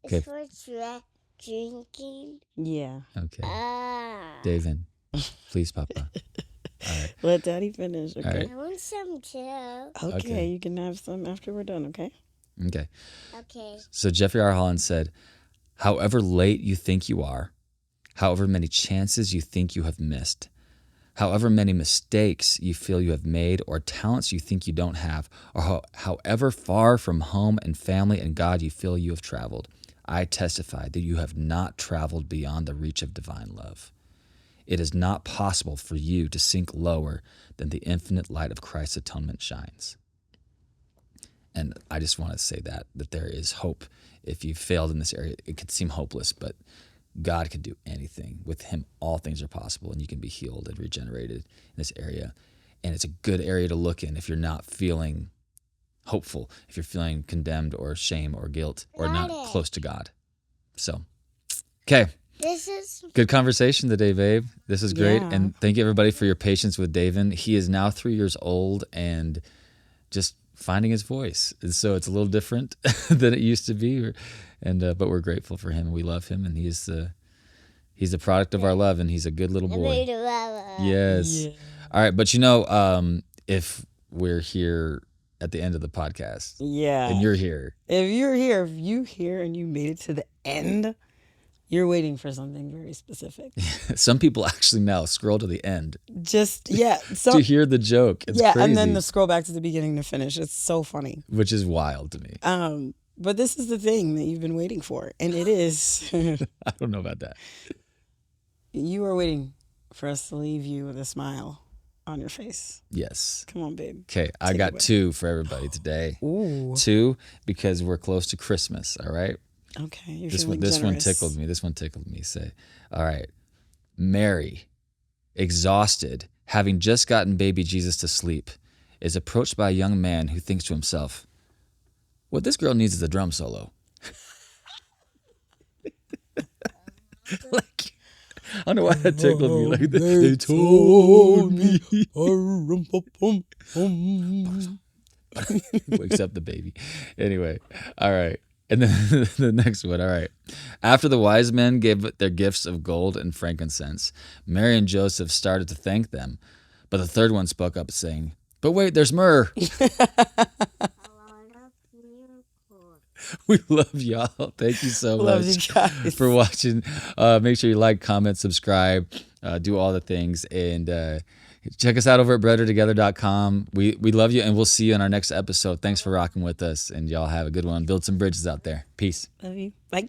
[SPEAKER 1] Okay.
[SPEAKER 4] It's for drinking.
[SPEAKER 3] Yeah.
[SPEAKER 1] okay.
[SPEAKER 4] Ah.
[SPEAKER 1] David, please, Papa. All right.
[SPEAKER 3] Let Daddy finish, okay?
[SPEAKER 1] All right.
[SPEAKER 4] I want some too.
[SPEAKER 3] Okay, you can have some after we're done, okay?
[SPEAKER 1] Okay.
[SPEAKER 4] Okay.
[SPEAKER 1] So Jeffrey R. Holland said, however late you think you are, however many chances you think you have missed, however many mistakes you feel you have made, or talents you think you don't have, or however far from home and family and God you feel you have traveled, I testify that you have not traveled beyond the reach of divine love. It is not possible for you to sink lower than the infinite light of Christ's atonement shines. And I just want to say that there is hope. If you've failed in this area, it could seem hopeless, but God can do anything. With him, all things are possible, and you can be healed and regenerated in this area. And it's a good area to look in if you're not feeling hopeful, if you're feeling condemned or shame or guilt or not close to God. So, okay.
[SPEAKER 4] This is
[SPEAKER 1] Good conversation today, babe. This is great.
[SPEAKER 3] Yeah.
[SPEAKER 1] And thank you, everybody, for your patience with David. He is now 3 years old and just finding his voice. And so it's a little different than it used to be. But we're grateful for him. We love him. And he's the product of our love. And he's a good little boy. Yes.
[SPEAKER 3] Yeah.
[SPEAKER 1] All right. But if we're here at the end of the podcast
[SPEAKER 3] Yeah.
[SPEAKER 1] and you're here,
[SPEAKER 3] If you here and you made it to the end, You're waiting for something very specific.
[SPEAKER 1] Some people actually now scroll to the end
[SPEAKER 3] Just yeah. So
[SPEAKER 1] to hear the joke. It's
[SPEAKER 3] yeah,
[SPEAKER 1] crazy.
[SPEAKER 3] and then the scroll back to the beginning to finish. It's so funny.
[SPEAKER 1] Which is wild to me.
[SPEAKER 3] But this is the thing that you've been waiting for, and it is.
[SPEAKER 1] I don't know about that.
[SPEAKER 3] You are waiting for us to leave you with a smile on your face.
[SPEAKER 1] Yes.
[SPEAKER 3] Come on, babe.
[SPEAKER 1] Okay, I
[SPEAKER 3] Take it
[SPEAKER 1] got
[SPEAKER 3] away.
[SPEAKER 1] 2 for everybody today.
[SPEAKER 3] Ooh.
[SPEAKER 1] 2 because we're close to Christmas. All right.
[SPEAKER 3] Okay. You're
[SPEAKER 1] This
[SPEAKER 3] feeling
[SPEAKER 1] one
[SPEAKER 3] generous.
[SPEAKER 1] tickled me. This one tickled me. Say, all right. Mary, exhausted, having just gotten baby Jesus to sleep, is approached by a young man who thinks to himself, "What this girl needs is a drum solo." Like, I don't know why that tickled me. Like they told me. Wakes up the baby. Anyway, all right. And then the next one, all right. After the wise men gave their gifts of gold and frankincense, Mary and Joseph started to thank them. But the third one spoke up saying, "But wait, there's myrrh." We love y'all. Thank you so
[SPEAKER 3] Love
[SPEAKER 1] much
[SPEAKER 3] you guys.
[SPEAKER 1] for watching. Make sure you like, comment, subscribe, do all the things. And check us out over at brothertogether.com. We love you, and we'll see you in our next episode. Thanks for rocking with us, and y'all have a good one. Build some bridges out there. Peace.
[SPEAKER 3] Love you. Bye.